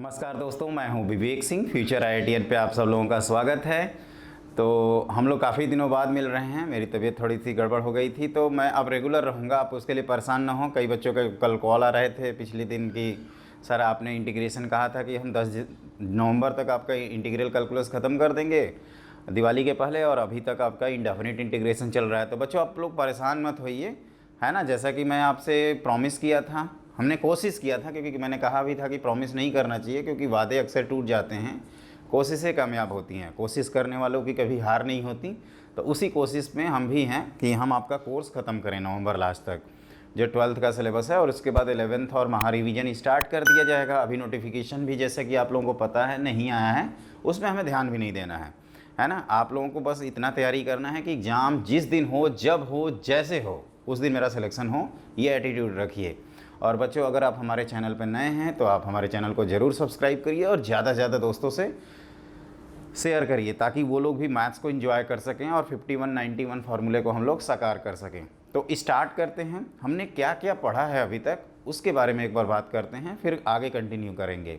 नमस्कार दोस्तों, मैं हूं विवेक सिंह। फ्यूचर आईआईटीएन पे आप सब लोगों का स्वागत है। तो हम लोग काफ़ी दिनों बाद मिल रहे हैं। मेरी तबीयत थोड़ी सी गड़बड़ हो गई थी, तो मैं अब रेगुलर रहूँगा, आप उसके लिए परेशान ना हो। कई बच्चों के कल कॉल आ रहे थे पिछले दिन की, सर आपने इंटीग्रेशन कहा था कि हम 10 नवंबर तक आपका इंटीग्रल कैलकुलस ख़त्म कर देंगे दिवाली के पहले, और अभी तक आपका इंडेफिनिट इंटीग्रेशन चल रहा है। तो बच्चों आप लोग परेशान मत होइए, है ना। जैसा कि मैं आपसे प्रॉमिस किया था, हमने कोशिश किया था, क्योंकि मैंने कहा भी था कि प्रॉमिस नहीं करना चाहिए, क्योंकि वादे अक्सर टूट जाते हैं, कोशिशें कामयाब होती हैं। कोशिश करने वालों की कभी हार नहीं होती। तो उसी कोशिश में हम भी हैं कि हम आपका कोर्स ख़त्म करें नवंबर लास्ट तक, जो 12th का सिलेबस है, और उसके बाद 11th और महा रिवीजन स्टार्ट कर दिया जाएगा। अभी नोटिफिकेशन भी, जैसे कि आप लोगों को पता है, नहीं आया है, उसमें हमें ध्यान भी नहीं देना है ना। आप लोगों को बस इतना तैयारी करना है कि एग्ज़ाम जिस दिन हो, जब हो, जैसे हो, उस दिन मेरा सिलेक्शन हो, ये एटीट्यूड रखिए। और बच्चों, अगर आप हमारे चैनल पर नए हैं तो आप हमारे चैनल को ज़रूर सब्सक्राइब करिए और ज़्यादा से ज़्यादा दोस्तों से शेयर करिए, ताकि वो लोग भी मैथ्स को एंजॉय कर सकें और 51-91 फार्मूले को हम लोग साकार कर सकें। तो स्टार्ट करते हैं। हमने क्या क्या पढ़ा है अभी तक, उसके बारे में एक बार बात करते हैं, फिर आगे कंटिन्यू करेंगे।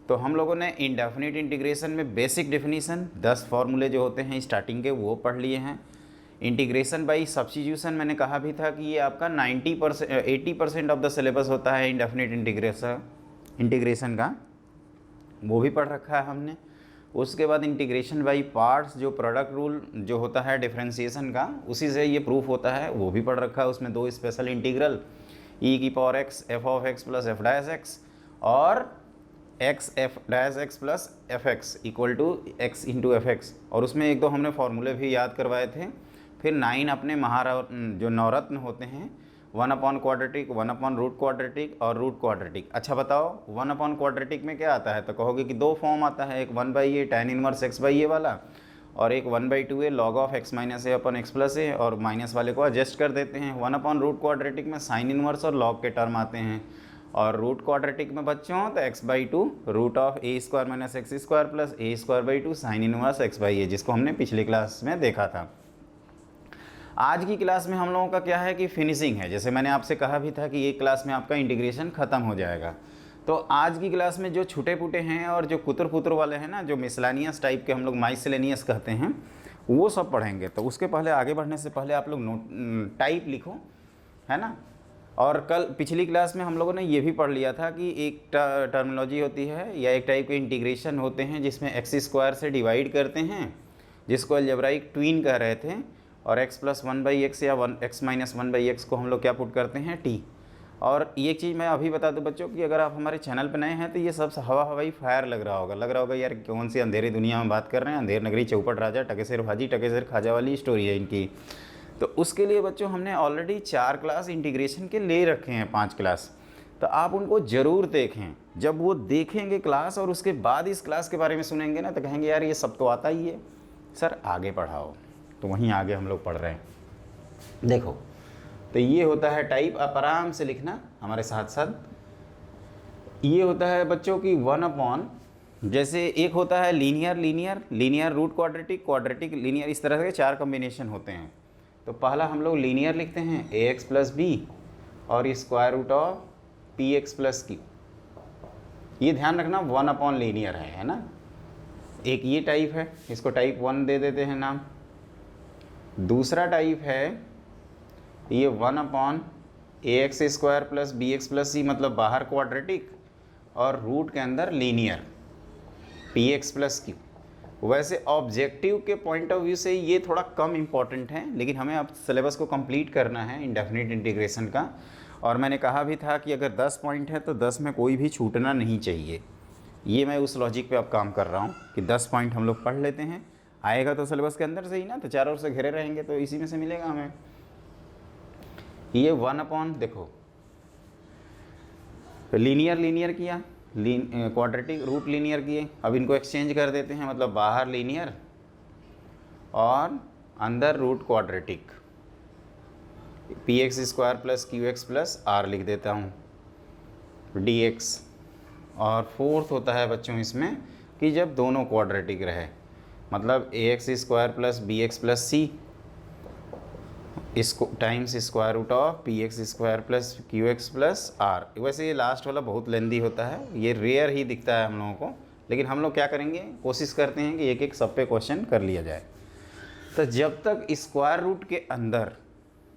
तो हम लोगों ने इंडेफिनिट इंटीग्रेशन में बेसिक डेफिनीशन 10 फार्मूले जो होते हैं स्टार्टिंग के, वो पढ़ लिए हैं। इंटीग्रेशन बाई सब्स्टिट्यूशन मैंने कहा भी था कि ये आपका 80% ऑफ द सिलेबस होता है इंडेफिनिट इंटीग्रेशन का, वो भी पढ़ रखा है हमने। उसके बाद इंटीग्रेशन बाई पार्ट्स, जो प्रोडक्ट रूल जो होता है डिफरेंशिएशन का, उसी से ये प्रूफ होता है, वो भी पढ़ रखा है। उसमें 2 स्पेशल इंटीग्रल, e की power x f of x plus f dash x, और x f dash x plus f x equal to x into f x. और उसमें 1-2 हमने फार्मूले भी याद करवाए थे। फिर 9 अपने जो नवरत्न होते हैं, 1/क्वाड्रेटिक, 1/रूट क्वाड्रेटिक और रूट क्वाड्रेटिक। अच्छा बताओ, 1/क्वाड्रेटिक में क्या आता है? तो कहोगे कि 2 फॉर्म आता है, एक 1/a tan इनवर्स x/a वाला, और एक 1/2a log of x minus a upon x plus a, और माइनस वाले को एडजस्ट कर देते हैं। 1/रूट क्वाड्रेटिक में साइन इनवर्स और लॉग के टर्म आते हैं, और रूट क्वाड्रेटिक में बच्चों तो x/2 root of a square minus x square plus a square 2 sine inverse x/a, जिसको हमने पिछली क्लास में देखा था। आज की क्लास में हम लोगों का क्या है कि फिनिशिंग है। जैसे मैंने आपसे कहा भी था कि एक क्लास में आपका इंटीग्रेशन ख़त्म हो जाएगा। तो आज की क्लास में जो छूटे पुटे हैं और जो कुतर पुतर वाले हैं ना, जो मिसलानियस टाइप के हम लोग माइसलेनियस कहते हैं, वो सब पढ़ेंगे। तो उसके पहले, आगे बढ़ने से पहले आप लोग टाइप लिखो, है ना। और कल पिछली क्लास में हम लोगों ने ये भी पढ़ लिया था कि एक टर्मिनोलॉजी होती है, या एक टाइप के इंटीग्रेशन होते हैं जिसमें एक्स स्क्वायर से डिवाइड करते हैं, जिसको अलजेब्राइक ट्विन कह रहे थे, और x प्लस 1/x या x माइनस 1/x को हम लोग क्या पुट करते हैं, t। और ये चीज़ मैं अभी बता दूं बच्चों कि अगर आप हमारे चैनल पर नए हैं तो ये सब हवाई फायर लग रहा होगा यार कौन सी अंधेरी दुनिया में बात कर रहे हैं। अंधेर नगरी चौपट राजा, टकेसर भाजी टकेसर खाजा वाली स्टोरी है इनकी। तो उसके लिए बच्चों हमने ऑलरेडी 4 क्लास इंटीग्रेशन के ले रखे हैं, 5 क्लास। तो आप उनको ज़रूर देखें। जब वो देखेंगे क्लास और उसके बाद इस क्लास के बारे में सुनेंगे ना, तो कहेंगे यार ये सब तो आता ही है, सर आगे पढ़ाओ। तो वहीं आगे हम लोग पढ़ रहे हैं। देखो, तो ये होता है टाइप, आप आराम से लिखना हमारे साथ साथ। ये होता है बच्चों की 1/, जैसे एक होता है लीनियर रूट क्वाड्रेटिक लीनियर, इस तरह के 4 कॉम्बिनेशन होते हैं। तो पहला हम लोग लीनियर लिखते हैं, ax प्लस बी और square root of px plus q। ये ध्यान रखना 1/ लीनियर है ना। एक ये टाइप है, इसको टाइप 1 दे देते हैं नाम। दूसरा टाइप है ये 1/ax square plus bx plus c, मतलब बाहर क्वाड्रेटिक और रूट के अंदर लीनियर, px प्लस q। वैसे ऑब्जेक्टिव के पॉइंट ऑफ व्यू से ये थोड़ा कम इम्पॉर्टेंट है, लेकिन हमें अब सिलेबस को कंप्लीट करना है इंडेफिनिट इंटीग्रेशन का। और मैंने कहा भी था कि अगर 10 पॉइंट है तो 10 में कोई भी छूटना नहीं चाहिए। ये मैं उस लॉजिक पे अब काम कर रहा हूँ कि 10 पॉइंट हम लोग पढ़ लेते हैं, आएगा तो सिलेबस के अंदर से ही ना, तो चारों ओर से घिरे रहेंगे तो इसी में से मिलेगा हमें। ये 1/, देखो लीनियर किया, क्वाड्रेटिक रूट लीनियर किए। अब इनको एक्सचेंज कर देते हैं, मतलब बाहर लीनियर और अंदर root quadratic, px square plus qx plus r लिख देता हूँ, dx। और फोर्थ होता है बच्चों इसमें कि जब दोनों क्वाड्रेटिक रहे, मतलब ax square plus bx plus c, इसको times square root of p x square plus q x plus r. वैसे ये लास्ट वाला बहुत लेंदी होता है, ये रेयर ही दिखता है हम लोगों को, लेकिन हम लोग क्या करेंगे, कोशिश करते हैं कि एक एक सब पे क्वेश्चन कर लिया जाए। तो जब तक स्क्वायर रूट के अंदर,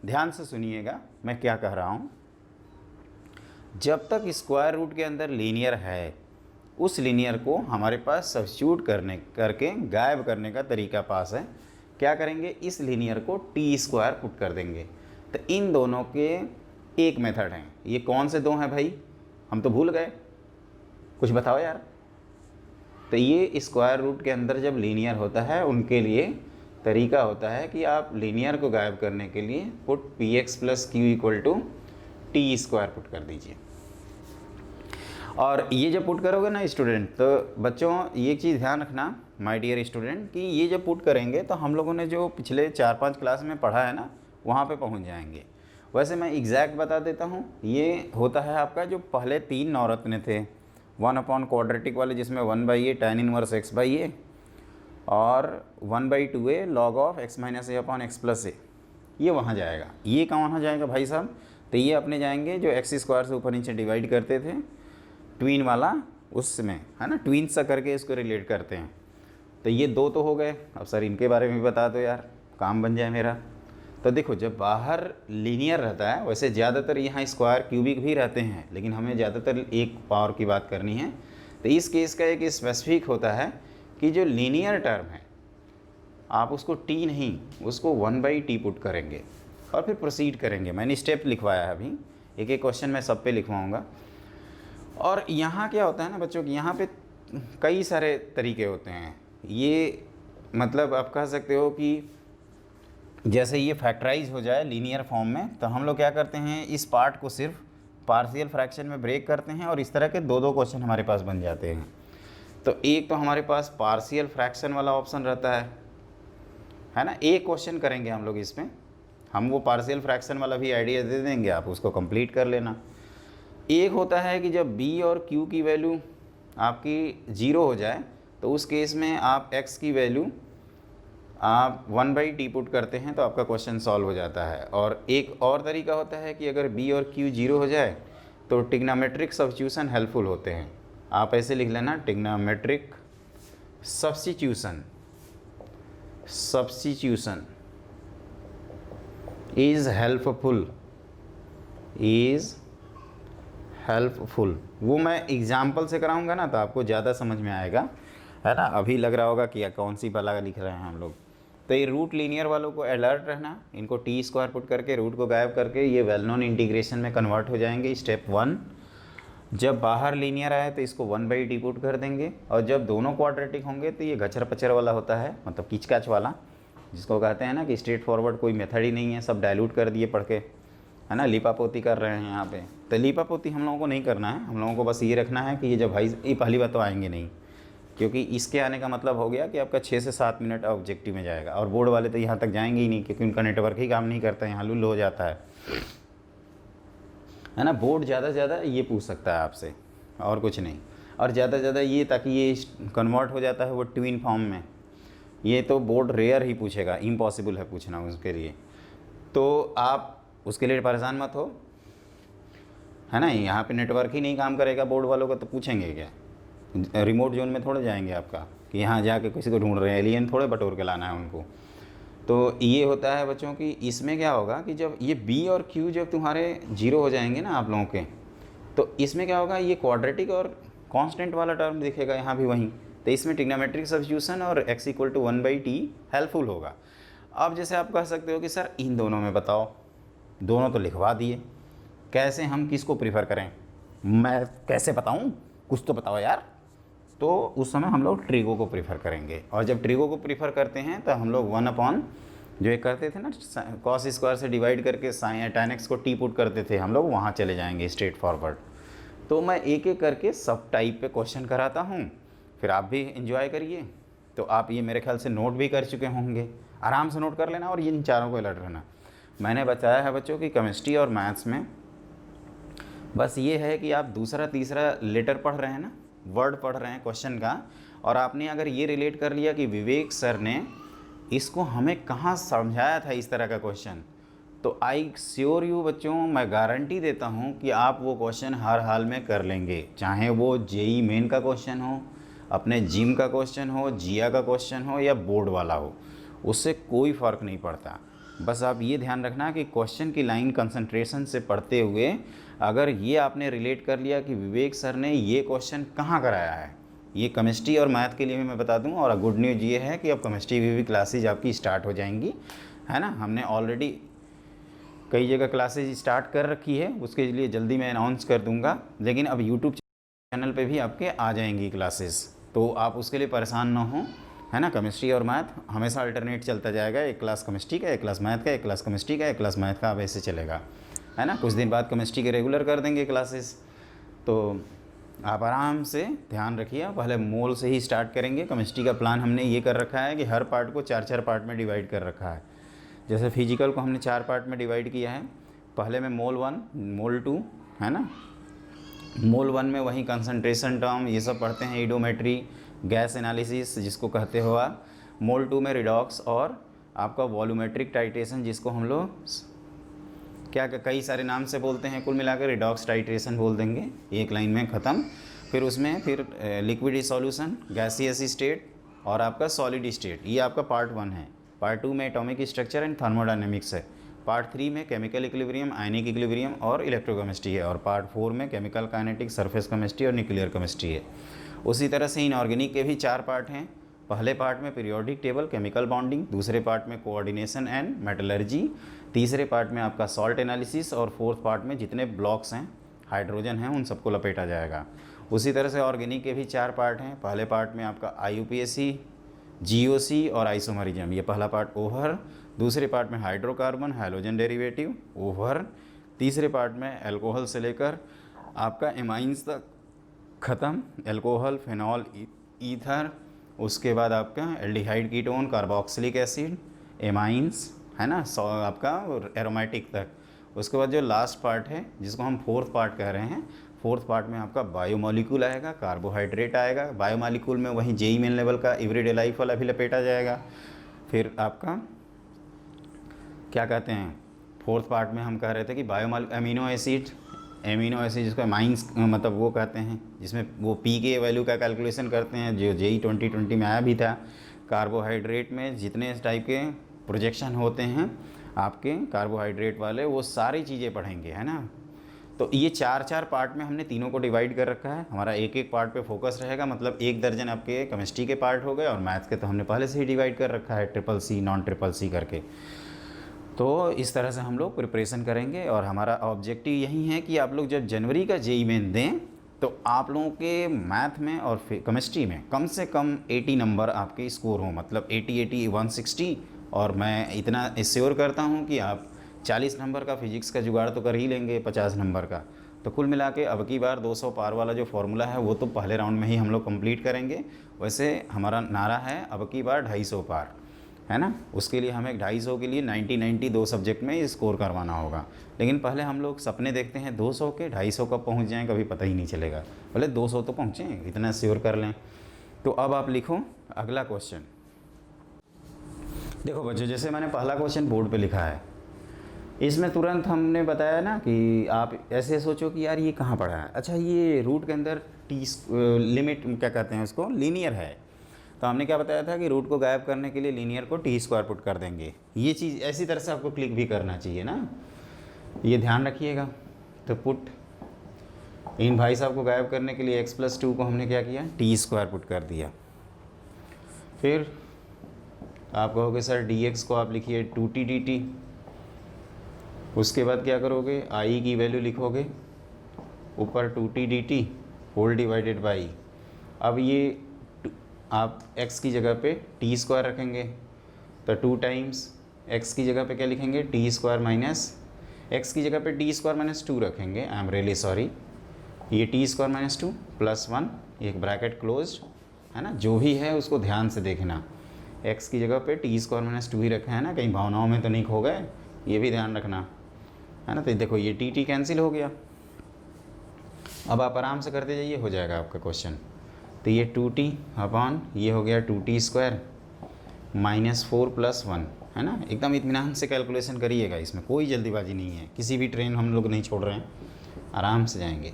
ध्यान से सुनिएगा मैं क्या कह रहा हूँ, जब तक स्क्वायर रूट के अंदर लीनियर है, उस लीनियर को हमारे पास सब्स्टिट्यूट करके गायब करने का तरीका पास है। क्या करेंगे, इस लीनियर को टी स्क्वायर पुट कर देंगे। तो इन दोनों के एक मेथड हैं। ये कौन से दो हैं भाई, हम तो भूल गए, कुछ बताओ यार। तो ये स्क्वायर रूट के अंदर जब लीनियर होता है उनके लिए तरीका होता है कि आप लीनियर को गायब करने के लिए put p x plus q equal to t square put कर दीजिए। और ये जब पुट करोगे ना स्टूडेंट, तो बच्चों ये एक चीज़ ध्यान रखना माय डियर स्टूडेंट, कि ये जब पुट करेंगे तो हम लोगों ने जो पिछले 4-5 क्लास में पढ़ा है ना, वहाँ पे पहुँच जाएंगे। वैसे मैं एग्जैक्ट बता देता हूँ, ये होता है आपका जो पहले 3 नवरत्न थे, 1 क्वाड्रेटिक वाले, जिसमें 1/a tan इनवर्स x/a और 1/2a log of x minus a upon x plus a, ये वहाँ जाएगा। ये कहाँ जाएगा भाई साहब, तो ये अपने जाएंगे जो एक्स स्क्वायर से ऊपर नीचे डिवाइड करते थे, ट्वीन वाला, उसमें है ना, ट्वीन सा करके इसको रिलेट करते हैं। तो ये 2 तो हो गए। अब सर इनके बारे में भी बता दो यार, काम बन जाए मेरा। तो देखो, जब बाहर लीनियर रहता है, वैसे ज़्यादातर यहाँ स्क्वायर क्यूबिक भी रहते हैं, लेकिन हमें ज़्यादातर एक पावर की बात करनी है। तो इस केस का एक स्पेसिफिक होता है कि जो लीनियर टर्म है, आप उसको टी नहीं, उसको 1/t पुट करेंगे और फिर प्रोसीड करेंगे। मैंने स्टेप लिखवाया है, अभी एक एक क्वेश्चन मैं सब पे लिखवाऊँगा। और यहाँ क्या होता है ना बच्चों कि यहाँ पे कई सारे तरीके होते हैं। ये मतलब आप कह सकते हो कि जैसे ये फैक्टराइज हो जाए लीनियर फॉर्म में, तो हम लोग क्या करते हैं, इस पार्ट को सिर्फ पार्शियल फ्रैक्शन में ब्रेक करते हैं और इस तरह के 2-2 क्वेश्चन हमारे पास बन जाते हैं। तो एक तो हमारे पास पार्शियल फ्रैक्शन वाला ऑप्शन रहता है ना, एक क्वेश्चन करेंगे हम लोग इसमें, हम वो पार्शियल फ्रैक्शन वाला भी आइडिया दे देंगे, आप उसको कंप्लीट कर लेना। एक होता है कि जब b और q की वैल्यू आपकी 0 हो जाए, तो उस केस में आप x की वैल्यू आप 1/t पुट करते हैं तो आपका क्वेश्चन सॉल्व हो जाता है। और एक और तरीका होता है कि अगर b और q 0 हो जाए तो ट्रिग्नोमेट्रिक सब्स्टिट्यूशन हेल्पफुल होते हैं। आप ऐसे लिख लेना, ट्रिग्नोमेट्रिक सब्स्टिट्यूशन इज़ हेल्पफुल। वो मैं एग्जाम्पल से कराऊंगा ना, तो आपको ज़्यादा समझ में आएगा, है ना। अभी लग रहा होगा कि कौन सी बला लिख रहे हैं हम लोग। तो ये रूट लीनियर वालों को अलर्ट रहना, इनको टी स्क्वायर पुट करके रूट को गायब करके ये वेल नोन इंटीग्रेशन में कन्वर्ट हो जाएंगे। स्टेप 1, जब बाहर लीनियर आए तो इसको 1/t पुट कर देंगे, और जब दोनों क्वाड्रेटिक होंगे तो ये गचर पचर वाला होता है, मतलब किचकाच वाला, जिसको कहते हैं ना कि स्ट्रेट फॉरवर्ड कोई मेथड ही नहीं है, सब डाइल्यूट कर दिए पढ़ के, है ना, लीपापोती कर रहे हैं यहाँ पे। तो लीपापोती हम लोगों को नहीं करना है, हम लोगों को बस ये रखना है कि ये जब भाई, ये पहली बात तो आएंगे नहीं, क्योंकि इसके आने का मतलब हो गया कि आपका 6 से 7 मिनट ऑब्जेक्टिव में जाएगा, और बोर्ड वाले तो यहाँ तक जाएंगे ही नहीं, क्योंकि उनका नेटवर्क ही काम नहीं करता, यहाँ लुल हो जाता है ना। बोर्ड ज़्यादा से ज़्यादा ये पूछ सकता है आपसे, और कुछ नहीं। और ज़्यादा से ज़्यादा ये, ताकि ये कन्वर्ट हो जाता है वो ट्विन फॉर्म में, ये तो बोर्ड रेयर ही पूछेगा, इम्पॉसिबल है पूछना उसके लिए। तो आप उसके लिए परेशान मत हो, है ना। यहाँ पे नेटवर्क ही नहीं काम करेगा बोर्ड वालों का, तो पूछेंगे क्या, रिमोट जोन में थोड़े जाएंगे आपका कि यहाँ जाके किसी को ढूंढ रहे हैं, एलियन थोड़े बटोर के लाना है उनको। तो ये होता है बच्चों की, इसमें क्या होगा कि जब ये b और q जब तुम्हारे 0 हो जाएंगे ना आप लोगों के, तो इसमें क्या होगा, ये क्वाड्रेटिक और कांस्टेंट वाला टर्म दिखेगा यहाँ भी वहीं। तो इसमें ट्रिग्नोमेट्रिक सब्स्टिट्यूशन और x equal to 1/t helpful होगा। अब जैसे आप कह सकते हो कि सर इन दोनों में बताओ, दोनों तो लिखवा दिए, कैसे हम किसको प्रीफर करें, मैं कैसे बताऊं, कुछ तो बताओ यार। तो उस समय हम लोग ट्रिगो को प्रीफर करेंगे, और जब ट्रिगो को प्रीफर करते हैं तो हम लोग 1 जो एक करते थे ना, कॉस स्क्वायर से डिवाइड करके साइन tan x को t पुट करते थे, हम लोग वहाँ चले जाएंगे स्ट्रेट फॉरवर्ड। तो मैं एक एक करके सब टाइप पे क्वेश्चन कराता हूँ, फिर आप भी इंजॉय करिए। तो आप ये मेरे ख्याल से नोट भी कर चुके होंगे, आराम से नोट कर लेना, और इन चारों को अलर्ट रहना। मैंने बताया है बच्चों कि केमिस्ट्री और मैथ्स में बस ये है कि आप दूसरा तीसरा लेटर पढ़ रहे हैं ना, वर्ड पढ़ रहे हैं क्वेश्चन का, और आपने अगर ये रिलेट कर लिया कि विवेक सर ने इसको हमें कहाँ समझाया था इस तरह का क्वेश्चन, तो आई श्योर यू बच्चों, मैं गारंटी देता हूँ कि आप वो क्वेश्चन हर हाल में कर लेंगे, चाहे वो जेई मेन का क्वेश्चन हो, अपने जिम का क्वेश्चन हो, जिया का क्वेश्चन हो या बोर्ड वाला हो, उससे कोई फ़र्क नहीं पड़ता। बस आप ये ध्यान रखना कि क्वेश्चन की लाइन कंसंट्रेशन से पढ़ते हुए अगर ये आपने रिलेट कर लिया कि विवेक सर ने ये क्वेश्चन कहाँ कराया है, ये केमिस्ट्री और मैथ के लिए भी मैं बता दूँ। और गुड न्यूज़ ये है कि अब केमिस्ट्री की भी क्लासेज आपकी स्टार्ट हो जाएंगी, है ना। हमने ऑलरेडी कई जगह क्लासेज स्टार्ट कर रखी है, उसके लिए जल्दी मैं अनाउंस कर दूंगा, लेकिन अब यूट्यूब चैनल पे भी आपके आ जाएंगी क्लासेस, तो आप उसके लिए परेशान ना हो, है ना। केमिस्ट्री और मैथ हमेशा अल्टरनेट चलता जाएगा, एक क्लास केमिस्ट्री का, एक क्लास मैथ का, एक क्लास केमिस्ट्री का, एक क्लास मैथ का, अब ऐसे चलेगा, है ना। कुछ दिन बाद केमिस्ट्री के रेगुलर कर देंगे क्लासेस। तो आप आराम से ध्यान रखिए, पहले मोल से ही स्टार्ट करेंगे। केमिस्ट्री का प्लान हमने ये कर रखा है कि हर पार्ट को 4-4 पार्ट में डिवाइड कर रखा है। जैसे फिजिकल को हमने 4 पार्ट में डिवाइड किया है, पहले में मोल 1, मोल 2, है ना। मोल 1 में वही कंसंट्रेशन टर्म ये सब पढ़ते हैं, ईडोमेट्री, गैस एनालिसिस जिसको कहते हो आप। मोल 2 में रिडॉक्स और आपका वॉल्यूमेट्रिक टाइट्रेशन, जिसको हम लोग क्या कई सारे नाम से बोलते हैं, कुल मिलाकर रिडॉक्स टाइट्रेशन बोल देंगे, एक लाइन में ख़त्म। फिर उसमें फिर लिक्विड सॉल्यूशन, गैसियस स्टेट और आपका सॉलिड स्टेट, ये आपका पार्ट 1 है। पार्ट 2 में एटॉमिक स्ट्रक्चर एंड थर्मोडायनेमिक्स है। पार्ट 3 में केमिकल इक्विलिब्रियम, आयनिक इक्विलिब्रियम और इलेक्ट्रोकेमिस्ट्री है। और पार्ट 4 में केमिकल काइनेटिक, सरफेस केमिस्ट्री और न्यूक्लियर केमिस्ट्री है। उसी तरह से इनऑर्गेनिक के भी 4 पार्ट हैं। पहले पार्ट में पीरियोडिक टेबल, केमिकल बॉन्डिंग, दूसरे पार्ट में कोऑर्डिनेशन एंड मेटलर्जी, तीसरे पार्ट में आपका सॉल्ट एनालिसिस और फोर्थ पार्ट में जितने ब्लॉक्स हैं, हाइड्रोजन हैं, उन सबको लपेटा जाएगा। उसी तरह से ऑर्गेनिक के भी 4 पार्ट हैं। पहले पार्ट में आपका IUPAC, GOC और आइसोमरिज्म, ये पहला पार्ट ओवर। दूसरे पार्ट में हाइड्रोकार्बन, हैलोजन डेरिवेटिव, ओवर। तीसरे पार्ट में अल्कोहल से लेकर आपका एमाइंस तक ख़त्म, अल्कोहल, फिनॉल, ईथर। उसके बाद आपका aldehyde ketone, carboxylic acid, amines, है ना, आपका एरोमेटिक तक। उसके बाद जो लास्ट पार्ट है जिसको हम फोर्थ पार्ट कह रहे हैं, फोर्थ पार्ट में आपका बायोमॉलिक्यूल आएगा, कार्बोहाइड्रेट आएगा। बायोमॉलिक्यूल में वही जेई मेन लेवल का एवरीडे लाइफ वाला भी लपेटा जाएगा। फिर आपका क्या कहते हैं, फोर्थ पार्ट में हम कह रहे थे कि अमीनो एसिड जिसको माइंस मतलब वो कहते हैं, जिसमें वो पी के वैल्यू का कैलकुलेशन करते हैं, जो जेई 2020 में आया भी था। कार्बोहाइड्रेट में जितने टाइप के प्रोजेक्शन होते हैं आपके कार्बोहाइड्रेट वाले, वो सारी चीज़ें पढ़ेंगे, है ना। तो ये 4-4 पार्ट में हमने तीनों को डिवाइड कर रखा है। हमारा एक पार्ट पे फोकस रहेगा, मतलब 1 दर्जन आपके केमिस्ट्री के पार्ट हो गए, और मैथ्स के तो हमने पहले से ही डिवाइड कर रखा है CCC, नॉन CCC करके। तो इस तरह से हम लोग प्रिपरेशन करेंगे, और हमारा ऑब्जेक्टिव यही है कि आप लोग जब जनवरी का जेई मेन दें तो आप लोगों के मैथ में और केमिस्ट्री में कम से कम 80 नंबर आपके स्कोर हों, मतलब 80, 160। और मैं इतना श्योर करता हूँ कि आप 40 नंबर का फिजिक्स का जुगाड़ तो कर ही लेंगे, 50 नंबर का। तो कुल मिला के अब की बार 200 पार वाला जो फार्मूला है वो तो पहले राउंड में ही हम लोग कंप्लीट करेंगे। वैसे हमारा नारा है अब की बार 250 पार, है ना। उसके लिए हमें 250 के लिए 90 2 सब्जेक्ट में स्कोर करवाना होगा। लेकिन पहले हम लोग सपने देखते हैं 200 के, 250 कब पहुंच जाएं कभी पता ही नहीं चलेगा। पहले 200 तो पहुँचें, इतना श्योर कर लें। तो अब आप लिखो अगला क्वेश्चन। देखो बच्चों, जैसे मैंने पहला क्वेश्चन बोर्ड पे लिखा है, इसमें तुरंत हमने बताया ना कि आप ऐसे सोचो कि यार ये कहाँ पढ़ा है। अच्छा, ये रूट के अंदर लिमिट क्या कहते हैं उसको, लीनियर है। तो हमने क्या बताया था कि रूट को गायब करने के लिए लीनियर को T² पुट कर देंगे। ये चीज़ ऐसी तरह से आपको क्लिक भी करना चाहिए ना, ये ध्यान रखिएगा। तो पुट इन भाई साहब को गायब करने के लिए x+2 को हमने क्या किया, T² पुट कर दिया। फिर आप कहोगे सर dx को आप लिखिए 2t dt। उसके बाद क्या करोगे, i की वैल्यू लिखोगे ऊपर 2t dt whole divided by, अब ये आप x की जगह पे T² रखेंगे तो 2 टाइम्स x की जगह पे क्या लिखेंगे, T² माइनस x की जगह पे T² - 2 रखेंगे। आई एम रियली सॉरी, ये T² - 2 + 1, एक ब्रैकेट क्लोज, है ना। जो भी है उसको ध्यान से देखना, x की जगह पे T² - 2 ही रखा है ना, कहीं भावनाओं में तो नहीं खो गए, ये भी ध्यान रखना, है ना। तो देखो ये टी कैंसिल हो गया। अब आप आराम से करते जाइए, हो जाएगा आपका क्वेश्चन। तो ये 2t अपॉन ये हो गया 2t² - 4 + 1, है ना। एकदम इत्मीनान से कैलकुलेशन करिएगा, इसमें कोई जल्दीबाजी नहीं है, किसी भी ट्रेन हम लोग नहीं छोड़ रहे हैं, आराम से जाएंगे।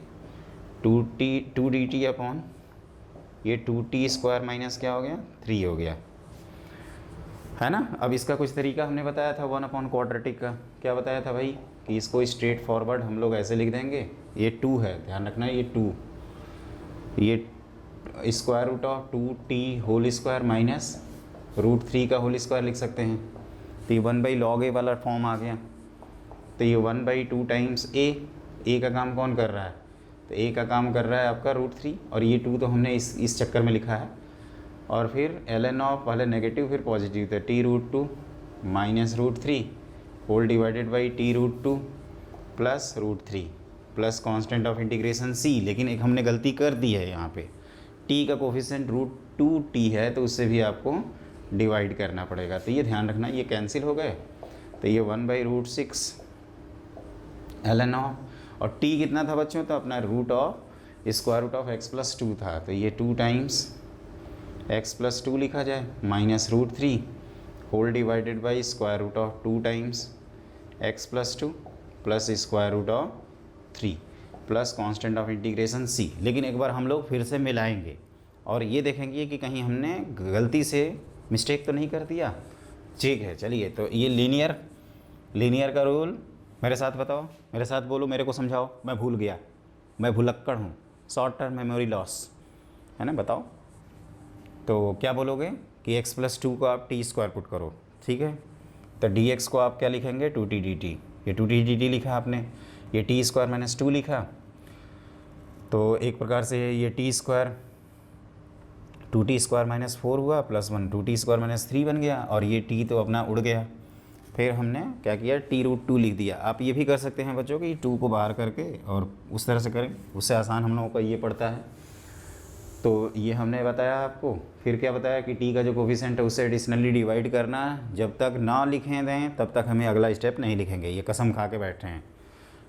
2dt अपॉन ये 2t² माइनस क्या हो गया 3 हो गया, है ना। अब इसका कुछ तरीका हमने बताया था 1/क्वाड्रेटिक का, क्या बताया था भाई कि इसको स्ट्रेट फॉरवर्ड हम लोग ऐसे लिख देंगे, ये 2 है, ध्यान रखना ये 2, ये square root of 2t² minus √3 का होल स्क्वायर लिख सकते हैं। तो ये 1/log a वाला फॉर्म आ गया। तो ये 1/2 टाइम्स ए का काम कौन कर रहा है, तो ए का काम कर रहा है आपका √3, और ये 2 तो हमने इस चक्कर में लिखा है। और फिर ln ऑफ पहले नेगेटिव फिर पॉजिटिव, तो t√2 minus √3 whole divided by t√2 plus √3 plus constant of integration c। लेकिन एक हमने गलती कर दी है यहाँ पे, t का कोफिशिएंट √2t है, तो उससे भी आपको डिवाइड करना पड़ेगा। तो ये ध्यान रखना, ये कैंसिल हो गए, तो ये 1/√6 ln ऑफ, और t कितना था बच्चों, तो अपना स्क्वायर रूट ऑफ x+2 था, तो ये 2 टाइम्स x+2 लिखा जाए minus √3 whole divided by square root of 2 times x+2 plus square root of 3 plus constant of integration c। लेकिन एक बार हम लोग फिर से मिलाएंगे और ये देखेंगे कि कहीं हमने गलती से मिस्टेक तो नहीं कर दिया। ठीक है, चलिए, तो ये लीनियर का रूल मेरे साथ बताओ, मेरे साथ बोलो, मेरे को समझाओ, मैं भूल गया, मैं भुलक्कड़ हूँ, शॉर्ट टर्म मेमोरी लॉस है ना। बताओ तो क्या बोलोगे कि x+2 को आप t² पुट करो, ठीक है। तो dx को आप क्या लिखेंगे 2t dt, ये 2t dt लिखा आपने, ये t² माइनस 2 लिखा, तो एक प्रकार से ये t² 2t² माइनस 4 हुआ प्लस 1 2t² माइनस 3 बन गया, और ये t तो अपना उड़ गया। फिर हमने क्या किया t√2 लिख दिया। आप ये भी कर सकते हैं बच्चों कि 2 को बाहर करके और उस तरह से करें, उससे आसान हम लोगों को ये पड़ता है। तो ये हमने बताया आपको। फिर क्या बताया कि t का जो कोफिशिएंट है उससे एडिशनली डिवाइड करना, जब तक ना लिखें दें तब तक हमें अगला स्टेप नहीं लिखेंगे। ये कसम खा के बैठे हैं,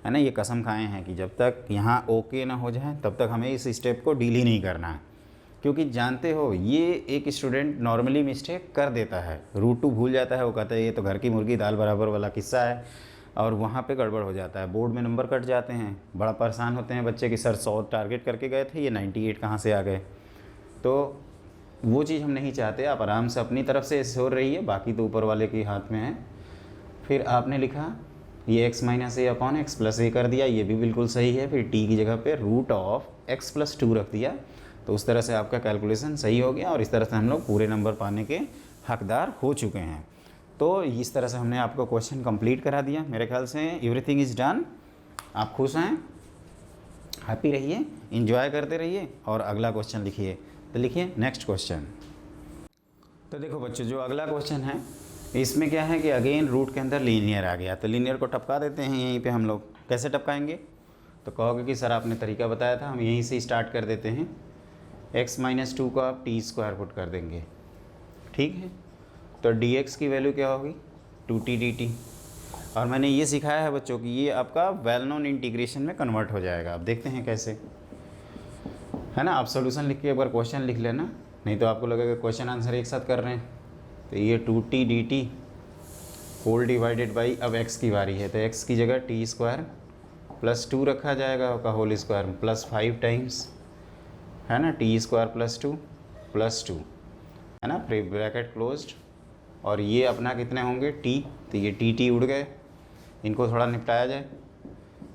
है ना, ये कसम खाए हैं कि जब तक यहाँ ओके ना हो जाए तब तक हमें इस स्टेप को डील ही नहीं करना है। क्योंकि जानते हो ये एक स्टूडेंट नॉर्मली मिस्टेक कर देता है, √2 भूल जाता है, वो कहता है ये तो घर की मुर्गी दाल बराबर वाला किस्सा है, और वहाँ पे गड़बड़ हो जाता है, बोर्ड में नंबर कट जाते हैं, बड़ा परेशान होते हैं बच्चे कि सर 100 टारगेट करके गए थे, ये 98 कहाँ से आ गए। तो वो चीज़ हम नहीं चाहते। आप आराम से अपनी तरफ से श्योर रहिए, बाकी तो ऊपर वाले के हाथ में है। फिर आपने लिखा ये x - a अपॉन x+a कर दिया, ये भी बिल्कुल सही है। फिर t की जगह पे √(x+2) रख दिया, तो उस तरह से आपका कैलकुलेशन सही हो गया, और इस तरह से हम लोग पूरे नंबर पाने के हकदार हो चुके हैं। तो इस तरह से हमने आपको क्वेश्चन कंप्लीट करा दिया। मेरे ख्याल से एवरीथिंग इज़ डन। आप खुश हैं, हैप्पी रहिए, इंजॉय करते रहिए, और अगला क्वेश्चन लिखिए। तो लिखिए नेक्स्ट क्वेश्चन। तो देखो बच्चों, जो अगला क्वेश्चन है इसमें क्या है कि अगेन रूट के अंदर लीनियर आ गया, तो लीनियर को टपका देते हैं यहीं पे हम लोग। कैसे टपकाएंगे, तो कहोगे कि सर आपने तरीका बताया था, हम यहीं से स्टार्ट कर देते हैं। x - 2 को आप t² पुट कर देंगे, ठीक है। तो dx की वैल्यू क्या होगी 2t dt, और मैंने ये सिखाया है बच्चों कि ये आपका वेल नोन इंटीग्रेशन में कन्वर्ट हो जाएगा। अब देखते हैं कैसे, है ना। आप सॉल्यूशन लिख के एक बार क्वेश्चन लिख लेना, नहीं तो आपको लगेगा क्वेश्चन आंसर एक साथ कर रहे हैं। तो ये 2t dt whole divided by, अब x की बारी है, तो x की जगह t² प्लस 2 रखा जाएगा का होल स्क्वायर प्लस 5 टाइम्स, है ना, t² प्लस 2 प्लस 2, है ना, ब्रैकेट क्लोज्ड। और ये अपना कितने होंगे t, तो ये t उड़ गए, इनको थोड़ा निपटाया जाए,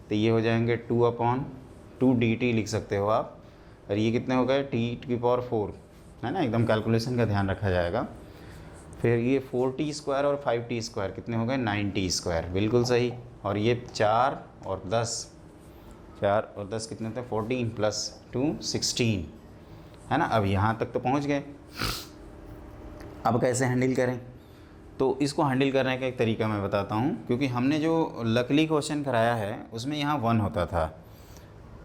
तो ये हो जाएंगे 2/2 dt लिख सकते हो आप। और ये कितने हो गए t⁴, है ना, एकदम कैलकुलेशन का ध्यान रखा जाएगा। फिर ये 4t² और 5t² कितने हो गए 9t², बिल्कुल सही। और ये 4 और 10 कितने थे 14 प्लस 2 16, है ना। अब यहाँ तक तो पहुँच गए। अब कैसे हैंडल करें, तो इसको हैंडल करने का एक तरीका मैं बताता हूँ। क्योंकि हमने जो लकली क्वेश्चन कराया है उसमें यहाँ 1 होता था,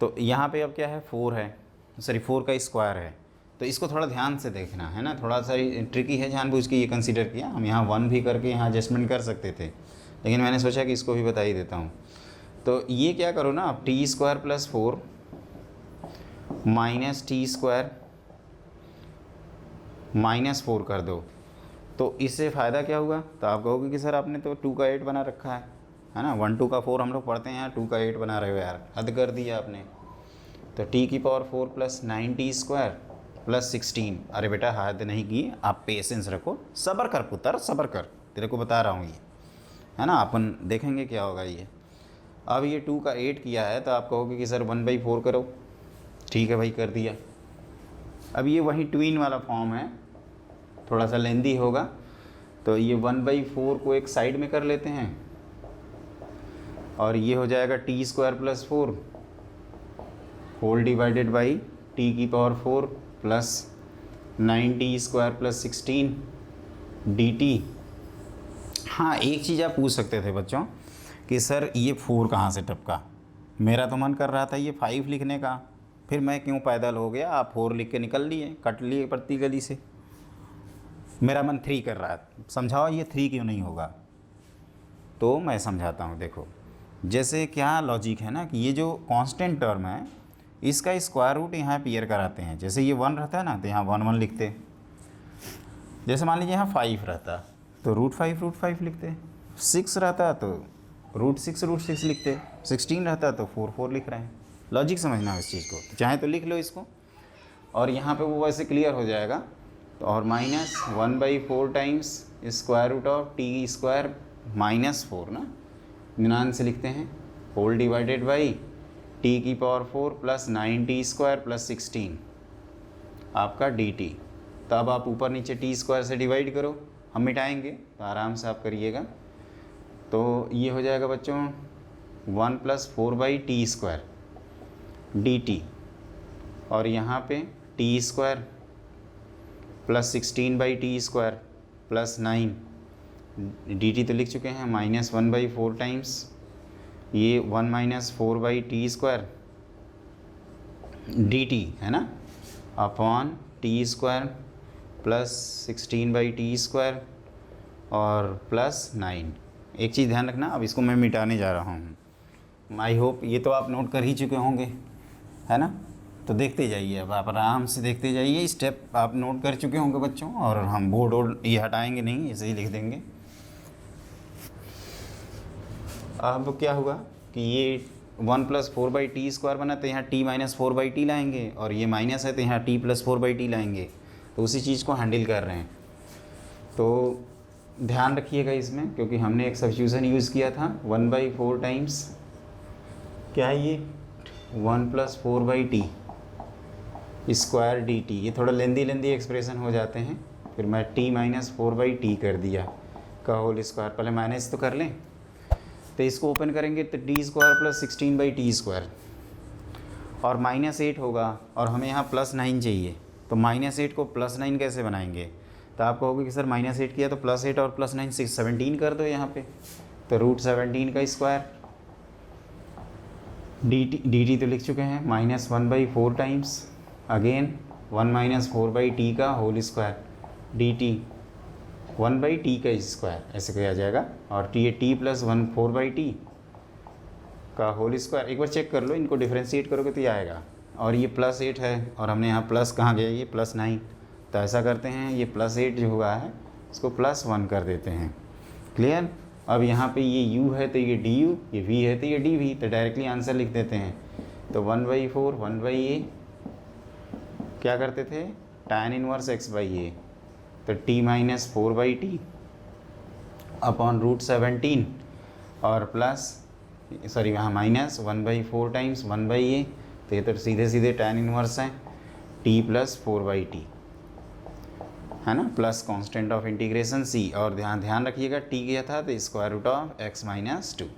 तो यहाँ पे अब क्या है 4 है, सॉरी 4 का स्क्वायर है। तो इसको थोड़ा ध्यान से देखना, है ना, थोड़ा सा ट्रिकी है, जानबूझ के ये कंसीडर किया। हम यहाँ 1 भी करके यहाँ एडजस्टमेंट कर सकते थे, लेकिन मैंने सोचा कि इसको भी बता ही देता हूँ। तो ये क्या करो ना, आप t² plus 4 minus t² minus 4 कर दो, तो इससे फ़ायदा क्या हुआ? तो आप कहोगे कि सर आपने तो 2 का 8 बना रखा है ना, 1 2 का 4 हम लोग पढ़ते हैं, यहाँ 2 का 8 बना रहे हो यार, हद कर दिया आपने। तो टी की पावर 4 प्लस 9t² प्लस 16। अरे बेटा हद नहीं की, आप पेशेंस रखो, सब्र कर पुत्र, सब्र कर, तेरे को बता रहा हूँ ये, है ना, अपन देखेंगे क्या होगा ये। अब ये 2 का 8 किया है तो आप कहोगे कि सर 1/4 करो, ठीक है भाई कर दिया। अब ये वही ट्विन वाला फॉर्म है, थोड़ा सा लेंदी होगा, तो ये 1/4 को एक साइड में कर लेते हैं और ये हो जाएगा t² plus 4 whole divided by t की power 4 plus 9t² plus 16 dt। हाँ एक चीज़ आप पूछ सकते थे बच्चों कि सर ये 4 कहाँ से टपका, मेरा तो मन कर रहा था ये 5 लिखने का, फिर मैं क्यों पैदल हो गया, आप 4 लिख के निकल लिए, कट लिए पत्ती गली से, मेरा मन 3 कर रहा है, समझाओ ये 3 क्यों नहीं होगा। तो मैं समझाता हूँ, देखो जैसे क्या लॉजिक है ना कि ये जो कांस्टेंट टर्म है इसका स्क्वायर रूट यहाँ पेयर कराते हैं, जैसे ये 1 रहता है ना तो यहाँ 1 1 लिखते, जैसे मान लीजिए यहाँ 5 रहता तो √5 लिखते, 6 रहता तो √6 लिखते, 16 रहता तो 4 4 लिख रहे हैं। लॉजिक समझना है इस चीज़ को, चाहे तो लिख लो इसको, और यहाँ पे वो वैसे क्लियर हो जाएगा। तो और minus 1/4 times square root of t² minus 4 ना, 99 से लिखते हैं, होल डिवाइडेड बाई टी की पावर 4 प्लस 9t² प्लस 16 आपका dt। तो अब आप ऊपर नीचे t² से डिवाइड करो, हम मिटाएंगे तो आराम से आप करिएगा। तो ये हो जाएगा बच्चों 1 + 4/t² dt, और यहाँ पे t² plus 16/t² plus 9 dt तो लिख चुके हैं, माइनस 1/4 टाइम्स ये 1 - 4/t² dt है ना, अपॉन t² प्लस 16/t² और प्लस 9। एक चीज़ ध्यान रखना, अब इसको मैं मिटाने जा रहा हूँ, आई होप ये तो आप नोट कर ही चुके होंगे, है ना। तो देखते जाइए, अब आप आराम से देखते जाइए, स्टेप आप नोट कर चुके होंगे बच्चों, और हम बोर्ड और ये हटाएंगे नहीं, ऐसे ही लिख देंगे। अब क्या हुआ कि ये 1 + 4/t² बना तो यहाँ t - 4/t लाएंगे, और ये माइनस है तो यहाँ t + 4/t लाएंगे, तो उसी चीज़ को हैंडल कर रहे हैं। तो ध्यान रखिएगा इसमें, क्योंकि हमने एक सब्स्टिट्यूशन यूज़ किया था 1/4 टाइम्स क्या है ये 1 + 4/t² dt। ये थोड़ा लेंदी एक्सप्रेशन हो जाते हैं, फिर मैं t - 4/t कर दिया का होल स्क्वायर, पहले माइनस तो कर लें। तो इसको ओपन करेंगे तो t² प्लस 16/t² और -8 होगा, और हमें यहाँ +9 चाहिए, तो -8 को +9 कैसे बनाएंगे। तो आप कहोगे कि सर -8 किया तो +8 और +9 17 कर दो यहाँ पे, तो √17 का स्क्वायर dt तो लिख चुके हैं, -1/4 टाइम्स अगेन 1 - 4/t का होल स्क्वायर dt 1/t का स्क्वायर ऐसे किया जाएगा, और t + 4/t का होल स्क्वायर। एक बार चेक कर लो, इनको डिफ्रेंशिएट करोगे तो ये आएगा, और ये +8 है, और हमने यहाँ प्लस कहाँ गया, ये +9, तो ऐसा करते हैं ये +8 जो हुआ है इसको +1 कर देते हैं। क्लियर। अब यहाँ पे ये u है तो ये du, ये v है तो ये dv, तो डायरेक्टली आंसर लिख देते हैं। तो 1/4 1/a क्या करते थे, tan 1 x/a, तो t - 4/t अपॉन √17 और प्लस सॉरी वहाँ -1/4 टाइम्स 1/a, तो ये तो सीधे tan 1 है t + 4/t है ना, plus constant of integration c, और ध्यान रखिएगा t क्या था तो √x - 2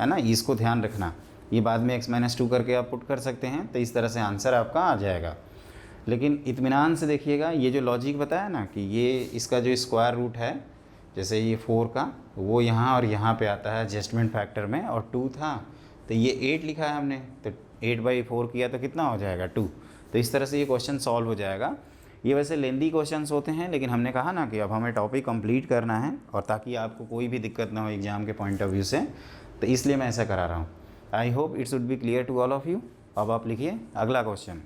है ना, इसको ध्यान रखना, ये बाद में x - 2 करके आप पुट कर सकते हैं, तो इस तरह से आंसर आपका आ जाएगा। लेकिन इत्मीनान से देखिएगा, ये जो लॉजिक बताया ना कि ये इसका जो स्क्वायर रूट है, जैसे ये 4 का वो यहाँ और यहाँ पे आता है एडजस्टमेंट फैक्टर में, और 2 था तो ये 8 लिखा है हमने, तो 8/4 किया तो कितना हो जाएगा 2। तो इस तरह से ये क्वेश्चन सॉल्व हो जाएगा। ये वैसे लेंदी क्वेश्चंस होते हैं, लेकिन हमने कहा ना कि अब हमें टॉपिक कंप्लीट करना है, और ताकि आपको कोई भी दिक्कत ना हो एग्ज़ाम के पॉइंट ऑफ व्यू से, तो इसलिए मैं ऐसा करा रहा हूँ। I hope it should be clear to all of you. अब आप लिखिए अगला क्वेश्चन।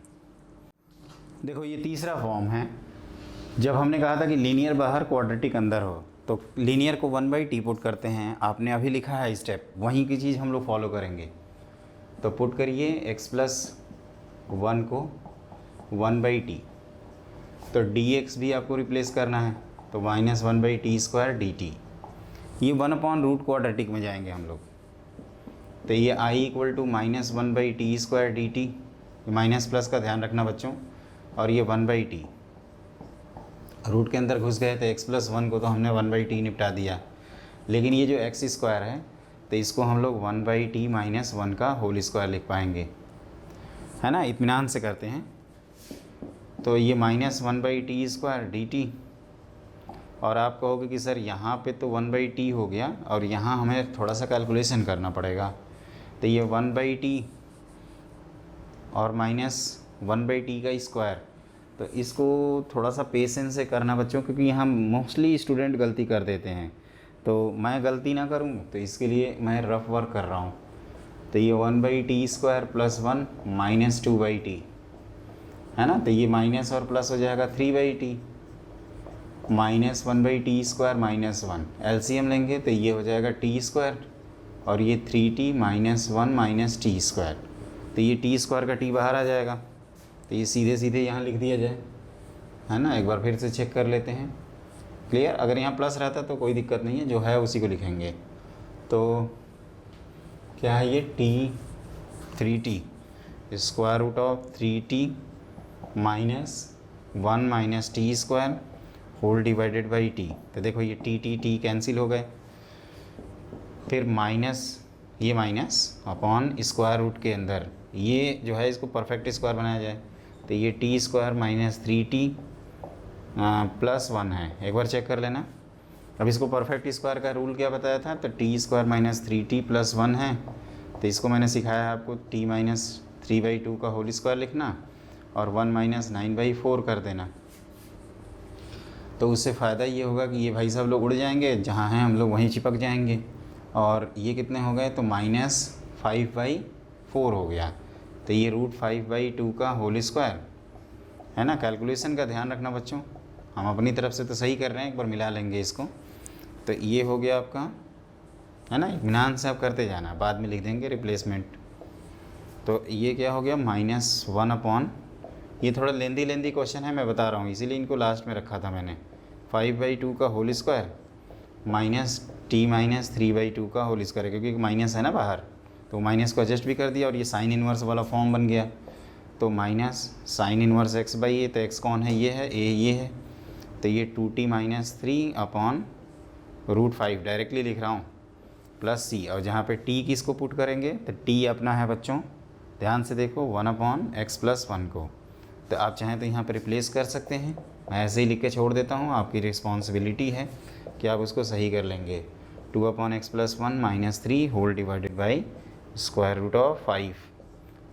देखो ये तीसरा फॉर्म है, जब हमने कहा था कि लीनियर बाहर क्वाड्रेटिक अंदर हो, तो लीनियर को 1/t पुट करते हैं। आपने अभी लिखा है स्टेप, वहीं की चीज़ हम लोग फॉलो करेंगे। तो पुट करिए x+1 को 1/t, तो dx भी आपको रिप्लेस करना है, तो -1/t² dt। ये 1/रूट क्वाड्रेटिक में जाएंगे हम लोग, तो ये i = -1/t² dt। Minus plus का ध्यान रखना बच्चों, और ये 1/t रूट के अंदर घुस गए, तो x+1 को तो हमने 1/t निपटा दिया। लेकिन ये जो x² है, तो इसको हम लोग 1/t - 1 का होल स्क्वायर लिख पाएंगे, है ना। इत्मीनान से करते हैं। तो ये -1/t² dt, और आप कहोगे कि सर यहाँ पे तो 1/t हो गया और यहाँ हमें थोड़ा सा कैलकुलेशन करना पड़ेगा। तो ये 1/t और -1/t का स्क्वायर, तो इसको थोड़ा सा पेशेंस से करना बच्चों, क्योंकि यहाँ मोस्टली स्टूडेंट गलती कर देते हैं। तो मैं गलती ना करूँ, तो इसके लिए मैं रफ वर्क कर रहा हूँ। तो ये 1/t² + 1 -2/t, है ना। तो ये माइनस और प्लस हो जाएगा 3/t, -1/t² - 1 एलसीएम लेंगे, तो ये हो जाएगा t², और ये 3t - 1 - t²। तो ये t² का t बाहर आ जाएगा, तो ये सीधे सीधे यहाँ लिख दिया जाए, है ना। एक बार फिर से चेक कर लेते हैं। क्लियर? अगर यहाँ प्लस रहता तो कोई दिक्कत नहीं है, जो है उसी को लिखेंगे। तो क्या है ये t 3t √ 3t - 1 - t² whole divided by t। तो देखो ये t कैंसिल हो गए, फिर ये माइनस अपॉन स्क्वायर रूट के अंदर, ये जो है इसको परफेक्ट स्क्वायर बनाया जाए, तो ये t² - 3t + 1 है। एक बार चेक कर लेना। अब इसको परफेक्ट स्क्वायर का रूल क्या बताया था, तो t² - 3t + 1 है। तो इसको मैंने सिखाया है आपको t - 3/2 का होल स्क्वायर लिखना, और 1 - 9/4 कर देना। तो उससे फ़ायदा ये होगा कि ये भाई सब लोग उड़ जाएंगे, जहाँ हैं हम लोग वहीं चिपक जाएंगे। और ये कितने हो गए, तो -5/4 हो गया। तो ये √5/2 का होल स्क्वायर, है ना। कैलकुलेशन का ध्यान रखना बच्चों, हम अपनी तरफ से तो सही कर रहे हैं, एक बार मिला लेंगे इसको। तो ये हो गया आपका, है ना। इत्मीनान से आप करते जाना, बाद में लिख देंगे रिप्लेसमेंट। तो ये क्या हो गया, -1/, ये थोड़ा लेंदी क्वेश्चन है, मैं बता रहा हूँ, इसीलिए इनको लास्ट में रखा था मैंने। 5/2 का होल स्क्वायर -t - 3/2 का होल स्क्वायर, क्योंकि माइनस है ना बाहर, तो माइनस को एडजस्ट भी कर दिया, और ये साइन इन्वर्स वाला फॉर्म बन गया। तो -sin इन्वर्स x/a, तो x कौन है, ये है, a ये है। तो ये 2t - 3/√5 डायरेक्टली लिख रहा हूँ, प्लस c, और जहाँ पे t किसको पुट करेंगे, तो t अपना है बच्चों, ध्यान से देखो, 1/x+1 को। तो आप चाहें तो यहाँ पर रिप्लेस कर सकते हैं, मैं ऐसे ही लिख के छोड़ देता हूँ, आपकी रिस्पॉन्सिबिलिटी है कि आप उसको सही कर लेंगे। 2/x+1 - 3 whole divided by √5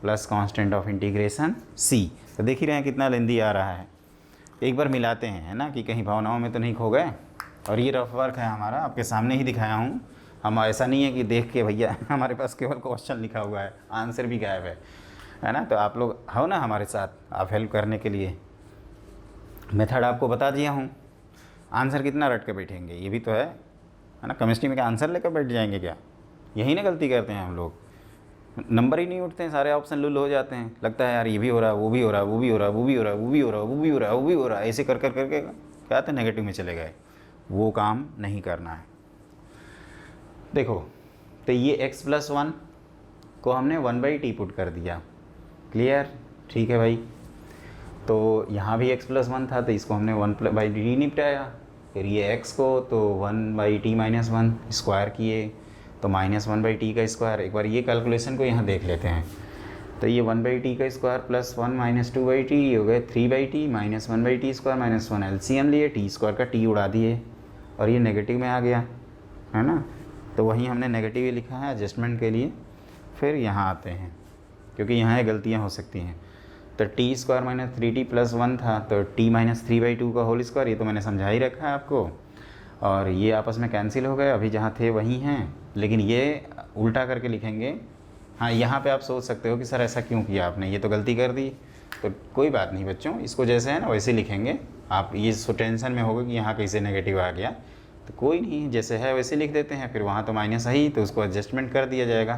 plus constant of integration c। तो देख ही रहे हैं कितना लेंदी आ रहा है। एक बार मिलाते हैं, है ना, कि कहीं भावनाओं में तो नहीं खो गए। और ये रफ वर्क है हमारा, आपके सामने ही दिखाया हूँ। हम ऐसा नहीं है कि देख के भैया हमारे पास केवल क्वेश्चन लिखा हुआ है, आंसर भी गायब है ना। तो आप लोग हो ना हमारे साथ, आप हेल्प करने के लिए। मेथड आपको बता दिया हूँ, आंसर कितना रट के बैठेंगे, ये भी तो है ना। केमिस्ट्री में क्या आंसर लेकर बैठ जाएंगे क्या? यही ना गलती करते हैं हम लोग, नंबर ही नहीं उठते हैं, सारे ऑप्शन लुल हो जाते हैं। लगता है यार ये भी हो रहा है, वो भी हो रहा है, वो भी हो रहा है, वो भी हो रहा है, वो भी हो रहा है, वो भी हो रहा है, वो भी हो रहा है, ऐसे कर करके क्या तो नेगेटिव में चले गए। वो काम नहीं करना है। देखो, तो ये x+1 को हमने 1/t पुट कर दिया। क्लियर? ठीक है भाई। तो यहाँ भी x+1 था, तो इसको हमने 1/t निपटाया। फिर ये x को तो 1/t - 1 स्क्वायर किए, तो -1/t का स्क्वायर। एक बार ये कैलकुलेशन को यहाँ देख लेते हैं। तो ये 1/t का स्क्वायर + 1 - 2/t, ये हो गए 3/t - 1/t² - 1 एलसीएम लिए, t² का t उड़ा दिए, और ये नेगेटिव में आ गया, है ना। तो वहीं हमने नेगेटिव ही लिखा है एडजस्टमेंट के लिए। फिर यहाँ आते हैं, क्योंकि यहाँ गलतियाँ हो सकती हैं। तो t² - 3t + 1 था, तो t - 3/2 का होल स्क्वायर, ये तो मैंने समझा ही रखा है आपको। और ये आपस में कैंसिल हो गए, अभी जहाँ थे वहीं हैं, लेकिन ये उल्टा करके लिखेंगे। हाँ, यहाँ पे आप सोच सकते हो कि सर ऐसा क्यों किया आपने, ये तो गलती कर दी। तो कोई बात नहीं बच्चों, इसको जैसे है ना वैसे लिखेंगे, आप ये सो टेंशन में होगा कि यहाँ कैसे नेगेटिव आ गया, तो कोई नहीं, जैसे है वैसे लिख देते हैं। फिर वहाँ तो माइनस है ही, तो उसको एडजस्टमेंट कर दिया जाएगा।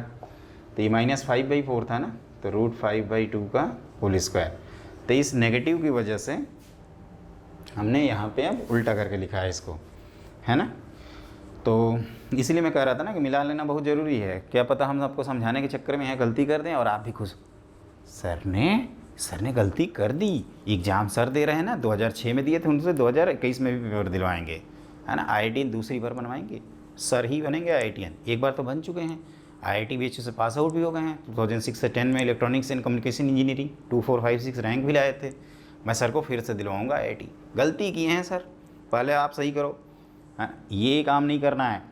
तो ये -5/4 था ना, तो √5/2 का होल स्क्वायर। तो इस नेगेटिव की वजह से हमने यहाँ पे अब उल्टा करके लिखा है इसको, है ना। तो इसीलिए मैं कह रहा था ना कि मिला लेना बहुत ज़रूरी है। क्या पता हम आपको समझाने के चक्कर में यहाँ गलती कर दें और आप भी खुश, सर ने गलती कर दी। एग्ज़ाम सर दे रहे हैं ना, 2006 में दिए थे, उनसे 2021 में भी पेपर दिलवाएंगे, है ना। IITian दूसरी बार बनवाएंगे, सर ही बनेंगे IITian। एक बार तो बन चुके हैं, IIT BHU से पास आउट भी हो गए हैं। 2006 से 10 में electronics and communication engineering 2, 4, 5, 6 rank भी लाए थे। मैं सर को फिर से दिलवाऊँगा IIT। गलती किए हैं सर, पहले आप सही करो, है। ये काम नहीं करना है।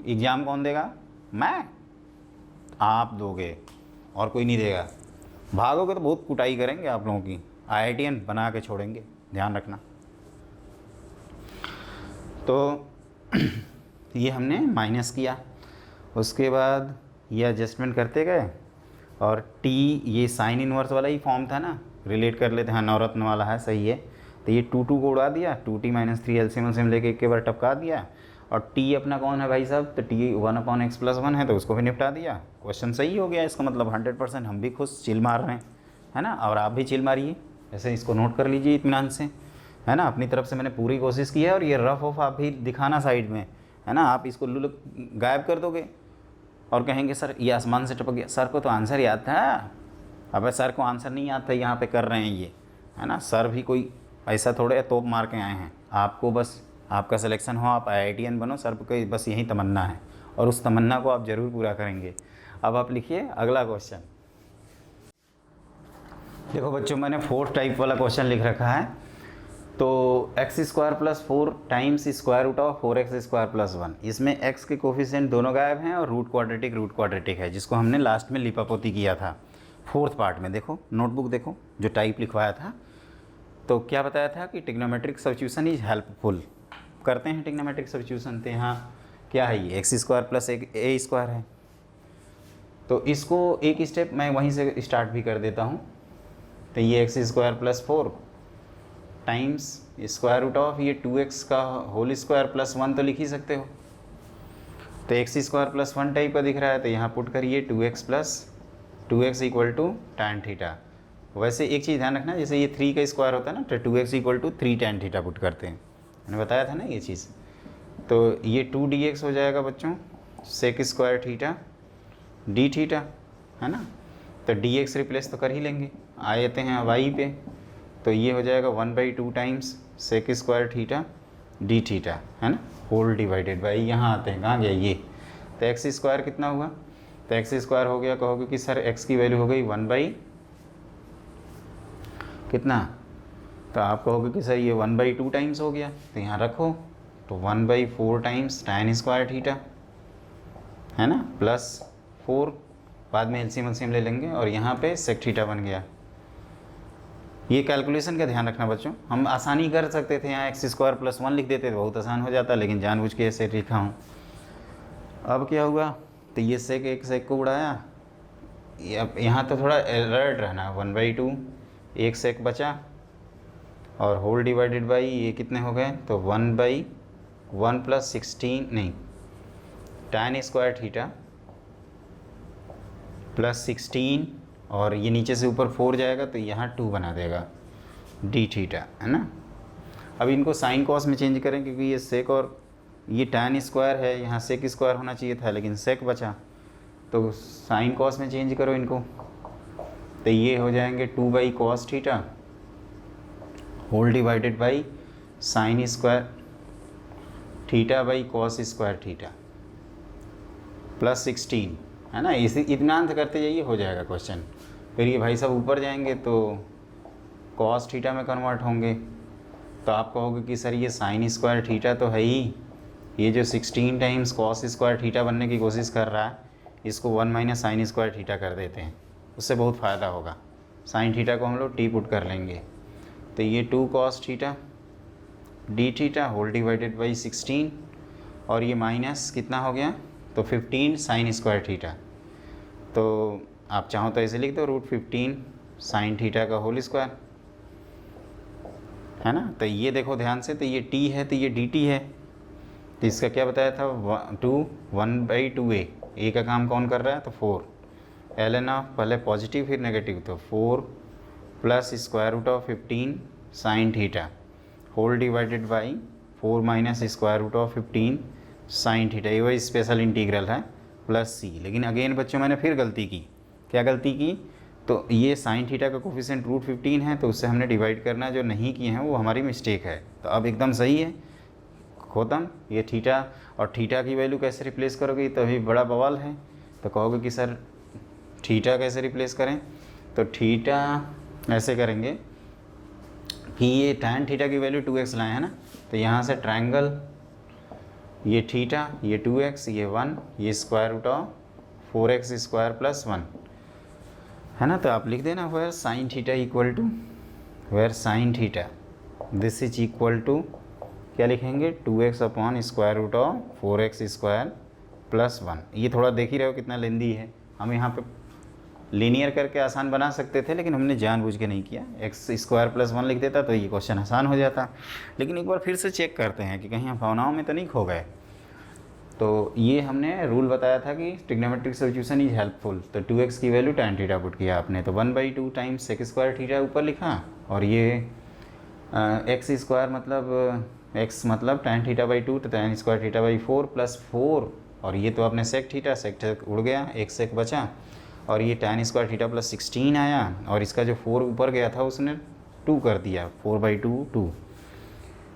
एग्ज़ाम कौन देगा? मैं, आप दोगे और कोई नहीं देगा। भागोगे तो बहुत कुटाई करेंगे आप लोगों की, IITian बना के छोड़ेंगे, ध्यान रखना। तो ये हमने माइनस किया, उसके बाद ये एडजस्टमेंट करते गए, और T ये साइन इनवर्स वाला ही फॉर्म था ना, रिलेट कर लेते हैं। हाँ, नवरत्न वाला है, सही है। तो ये 2 को उड़ा दिया, 2t - 3 एलसीएम लेके एक के बार टपका दिया। और t अपना कौन है भाई साहब? तो t 1/x+1 है, तो उसको भी निपटा दिया। क्वेश्चन सही हो गया, इसका मतलब 100% हम भी खुश, चिल मार रहे हैं, है ना। और आप भी चिल मारिए, ऐसे इसको नोट कर लीजिए इत्मीनान से, है ना। अपनी तरफ से मैंने पूरी कोशिश की है। और ये रफ ऑफ आप भी दिखाना साइड में, है ना। आप इसको गायब कर दोगे और कहेंगे सर ये आसमान से टपक गया, सर को तो आंसर याद था। अब सर को आंसर नहीं आता, यहाँ पे कर रहे हैं ये, है ना। सर भी कोई ऐसा थोड़े तोप मार के आए हैं। आपको बस आपका सिलेक्शन हो, आप IITian बनो, सर को बस यही तमन्ना है, और उस तमन्ना को आप ज़रूर पूरा करेंगे। अब आप लिखिए अगला क्वेश्चन। देखो बच्चों, मैंने 4th टाइप वाला क्वेश्चन लिख रखा है। तो x² + 4 टाइम्स √4x² + 1। इसमें x के कोफिशिएंट दोनों गायब हैं और रूट क्वाड्रेटिक है, जिसको हमने लास्ट में लिपापोती किया था 4th पार्ट में। देखो नोटबुक देखो, जो टाइप लिखवाया था। तो क्या बताया था कि ट्रिग्नोमेट्रिक सब्स्टिट्यूशन इज हेल्पफुल। करते हैं ट्रिग्नोमेट्रिक सब्स्टिट्यूशन। तो यहाँ क्या है, ये x² + a² है। तो इसको एक स्टेप मैं वहीं से स्टार्ट भी कर देता हूँ। तो ये x² + 4 टाइम्स √ ये 2x का होल स्क्वायर +1 तो लिख ही सकते हो। तो x² + 1 टाइप का दिख रहा है, तो यहाँ पुट करिए 2x = tan थीटा। वैसे एक चीज़ ध्यान रखना, जैसे ये 3 का स्क्वायर होता है ना, तो 2x = 3 tan थीटा पुट करते हैं। मैंने बताया था ना ये चीज़। तो ये 2dx हो जाएगा बच्चों, sec² थीटा d थीटा, है ना। तो dx रिप्लेस तो कर ही लेंगे, आते हैं अब y पे। तो ये हो जाएगा 1/2 times sec² theta d theta, है ना, होल डिवाइडेड बाई, यहाँ आते हैं, कहाँ गया ये। तो x² कितना हुआ? तो x² हो गया, कहोगे कि सर x की वैल्यू हो गई 1/ कितना? तो आप कहोगे कि सर ये 1/2 टाइम्स हो गया, तो यहाँ रखो। तो 1/4 टाइम्स tan² थीटा, है ना, +4, बाद में एलसीएम ले लेंगे, और यहाँ पे sec थीटा बन गया। ये कैलकुलेशन का ध्यान रखना बच्चों, हम आसानी कर सकते थे, यहाँ x² + 1 लिख देते तो बहुत आसान हो जाता, लेकिन जानबूझ के ऐसे लिखा हूँ। अब क्या हुआ? तो ये एक सेक को उड़ाया, अब यहाँ तो थोड़ा अलर्ट रहना, 1/2 एक सेक बचा, और होल डिवाइडेड बाई ये कितने हो गए? तो 1/1 + 16 नहीं, tan² थीटा +16, और ये नीचे से ऊपर 4 जाएगा, तो यहाँ 2 बना देगा d थीटा, है ना। अब इनको साइन कॉस में चेंज करें, क्योंकि ये सेक और ये tan² है, यहाँ sec² होना चाहिए था, लेकिन सेक बचा, तो साइन कॉस में चेंज करो इनको। तो ये हो जाएंगे 2/cos theta whole divided by sin² θ/cos² theta +16, है ना। इसी इत्मीनान से करते जाइए, हो जाएगा क्वेश्चन। फिर ये भाई साहब ऊपर जाएंगे तो cos थीटा में कन्वर्ट होंगे। तो आप कहोगे कि सर ये sin² थीटा तो है ही, ये जो 16 टाइम्स cos² थीटा बनने की कोशिश कर रहा है, इसको 1 - sin² थीटा कर देते हैं, उससे बहुत फ़ायदा होगा। sin थीटा को हम लोग t पुट कर लेंगे। तो ये 2 cos theta d theta whole divided by 16, और ये माइनस कितना हो गया? तो 15 sin² थीटा। तो आप चाहो तो ऐसे लिख दो √15 sin थीटा का होल स्क्वायर, है ना। तो ये देखो ध्यान से, तो ये t है तो ये dt है, तो इसका क्या बताया था 1/2a का काम कौन कर रहा है, तो 4 ln ऑफ पहले पॉजिटिव फिर नेगेटिव, तो 4 plus square root of 15 sine theta whole divided by 4 minus square root of 15 sine theta, ये वही स्पेशल इंटीग्रल है प्लस c। लेकिन अगेन बच्चों मैंने फिर गलती की, क्या गलती की, तो ये साइन थीटा का कोफिशिएंट √15 है तो उससे हमने डिवाइड करना, जो नहीं किए हैं वो हमारी मिस्टेक है। तो अब एकदम सही है, ख़त्म। ये थीटा और थीटा की वैल्यू कैसे रिप्लेस करोगे, तो अभी बड़ा बवाल है। तो कहोगे कि सर थीटा कैसे रिप्लेस करें, तो थीटा ऐसे करेंगे कि ये tan थीटा की वैल्यू 2x लाए हैं ना, तो यहाँ से ट्रायंगल ये थीटा ये 2x ये 1 ये square root of 4x square plus 1 है ना। तो आप लिख देना where sine theta equal to, where sine theta this is equal to क्या लिखेंगे 2x upon square root of 4x square plus 1। ये थोड़ा देख ही रहे हो कितना लेंदी है, हम यहाँ पे लीनियर करके आसान बना सकते थे लेकिन हमने जानबूझ के नहीं किया, x स्क्वायर प्लस 1 लिख देता तो ये क्वेश्चन आसान हो जाता। लेकिन एक बार फिर से चेक करते हैं कि कहीं हम भावनाओं में तो नहीं खो गए। तो ये हमने रूल बताया था कि ट्रिग्नोमेट्रिक सॉल्यूशन इज हेल्पफुल, तो 2x की वैल्यू tan थीटा पुट किया आपने, तो 1/2 टाइम्स सेक स्क्वायर थीटा ऊपर लिखा, और ये x स्क्वायर मतलब x मतलब tan थीटा बाई 2 तो tan square theta by 4 plus 4, और ये तो आपने सेक थीटा उड़ गया, एक सेक बचा, और ये tan स्क्वायर थीटा प्लस 16 आया, और इसका जो 4 ऊपर गया था उसने 2 कर दिया, 4/2 2।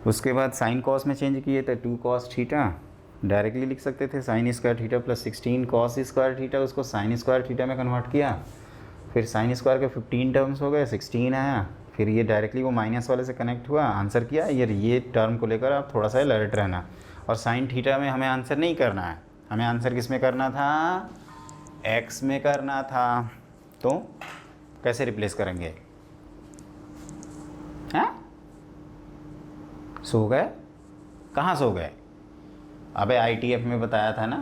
उसके बाद साइन कॉस में चेंज किए तो 2 cos थीटा डायरेक्टली लिख सकते थे, sine square theta plus 16 cos square theta, उसको साइन स्क्वायर थीटा में कन्वर्ट किया, फिर साइन स्क्वायर के 15 टर्म्स हो गए, 16 आया, फिर ये डायरेक्टली वो माइनस वाले से कनेक्ट हुआ, आंसर किया। ये टर्म को लेकर आप थोड़ा सा अलर्ट रहना। और साइन थीटा में हमें आंसर नहीं करना है, हमें आंसर किस में करना था, x में करना था। तो कैसे रिप्लेस करेंगे, हैं सो गए, कहाँ सो गए, अबे ITF में बताया था ना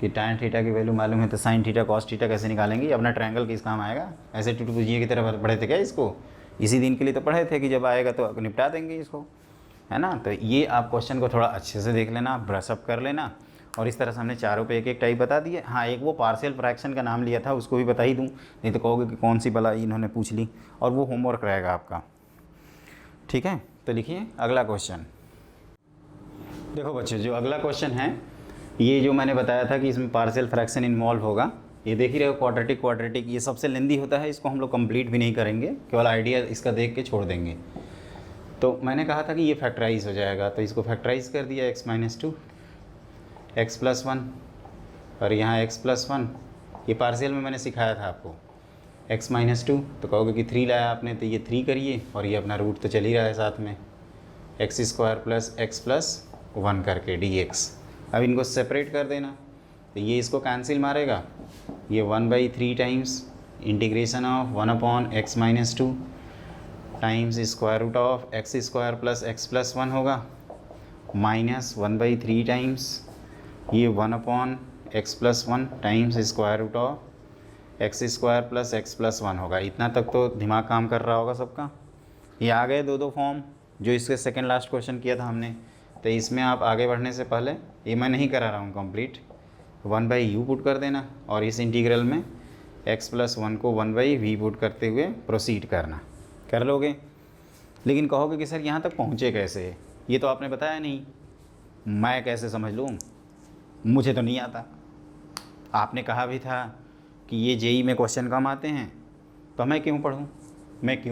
कि tan थीटा की वैल्यू मालूम है तो साइन थीटा कॉस थीटा कैसे निकालेंगे, अपना ट्रायंगल किस काम आएगा, ऐसे टुटपुजिए की तरह पढ़े थे क्या इसको, इसी दिन के लिए तो पढ़े थे कि जब आएगा तो निपटा देंगे इसको, है ना। तो ये आप क्वेश्चन को थोड़ा अच्छे से देख लेना, ब्रशअप कर लेना, और इस तरह से हमने चारों पे एक एक टाइप बता दिए। हाँ, एक वो पार्शियल फ्रैक्शन का नाम लिया था उसको भी बता ही दूँ, नहीं तो कहोगे कि कौन सी बला इन्होंने पूछ ली, और वो होमवर्क रहेगा आपका, ठीक है। तो लिखिए अगला क्वेश्चन। देखो बच्चों, जो अगला क्वेश्चन है ये जो मैंने बताया था कि इसमें पार्शियल फ्रैक्शन इन्वॉल्व होगा, ये देख ही रहे हो क्वाड्रेटिक, ये सबसे लेंदी होता है, इसको हम लोग कंप्लीट भी नहीं करेंगे, केवल आइडिया इसका देख के छोड़ देंगे। तो मैंने कहा था कि ये फैक्टराइज हो जाएगा, तो इसको फैक्टराइज कर दिया, x-2 x प्लस 1, और यहाँ x प्लस 1, ये पार्शियल में मैंने सिखाया था आपको, x-2, तो कहोगे कि 3 लाया आपने, तो ये 3 करिए, और ये अपना रूट तो चल ही रहा है साथ में, x square plus x plus 1 करके dx। अब इनको सेपरेट कर देना, तो ये इसको कैंसिल मारेगा, ये 1/3 times integration of 1/x-2 times square root of x square plus x plus 1 होगा, माइनस 1/3 टाइम्स ये 1/x plus 1 times square root of x square plus x plus 1 होगा। इतना तक तो दिमाग काम कर रहा होगा सबका। ये आ गए दो फॉर्म जो इसके सेकंड लास्ट क्वेश्चन किया था हमने। तो इसमें आप आगे बढ़ने से पहले, ये मैं नहीं करा रहा हूँ कंप्लीट, 1/u पुट कर देना, और इस इंटीग्रल में x प्लस 1 को 1/v पुट करते हुए प्रोसीड करना, कर लोगे। लेकिन कहोगे कि सर यहाँ तक पहुँचे कैसे, ये तो आपने बताया नहीं, मैं कैसे समझ लूँ, मुझे तो नहीं आता। आपने कहा भी था कि ये जेई में क्वेश्चन कम आते हैं, तो मैं क्यों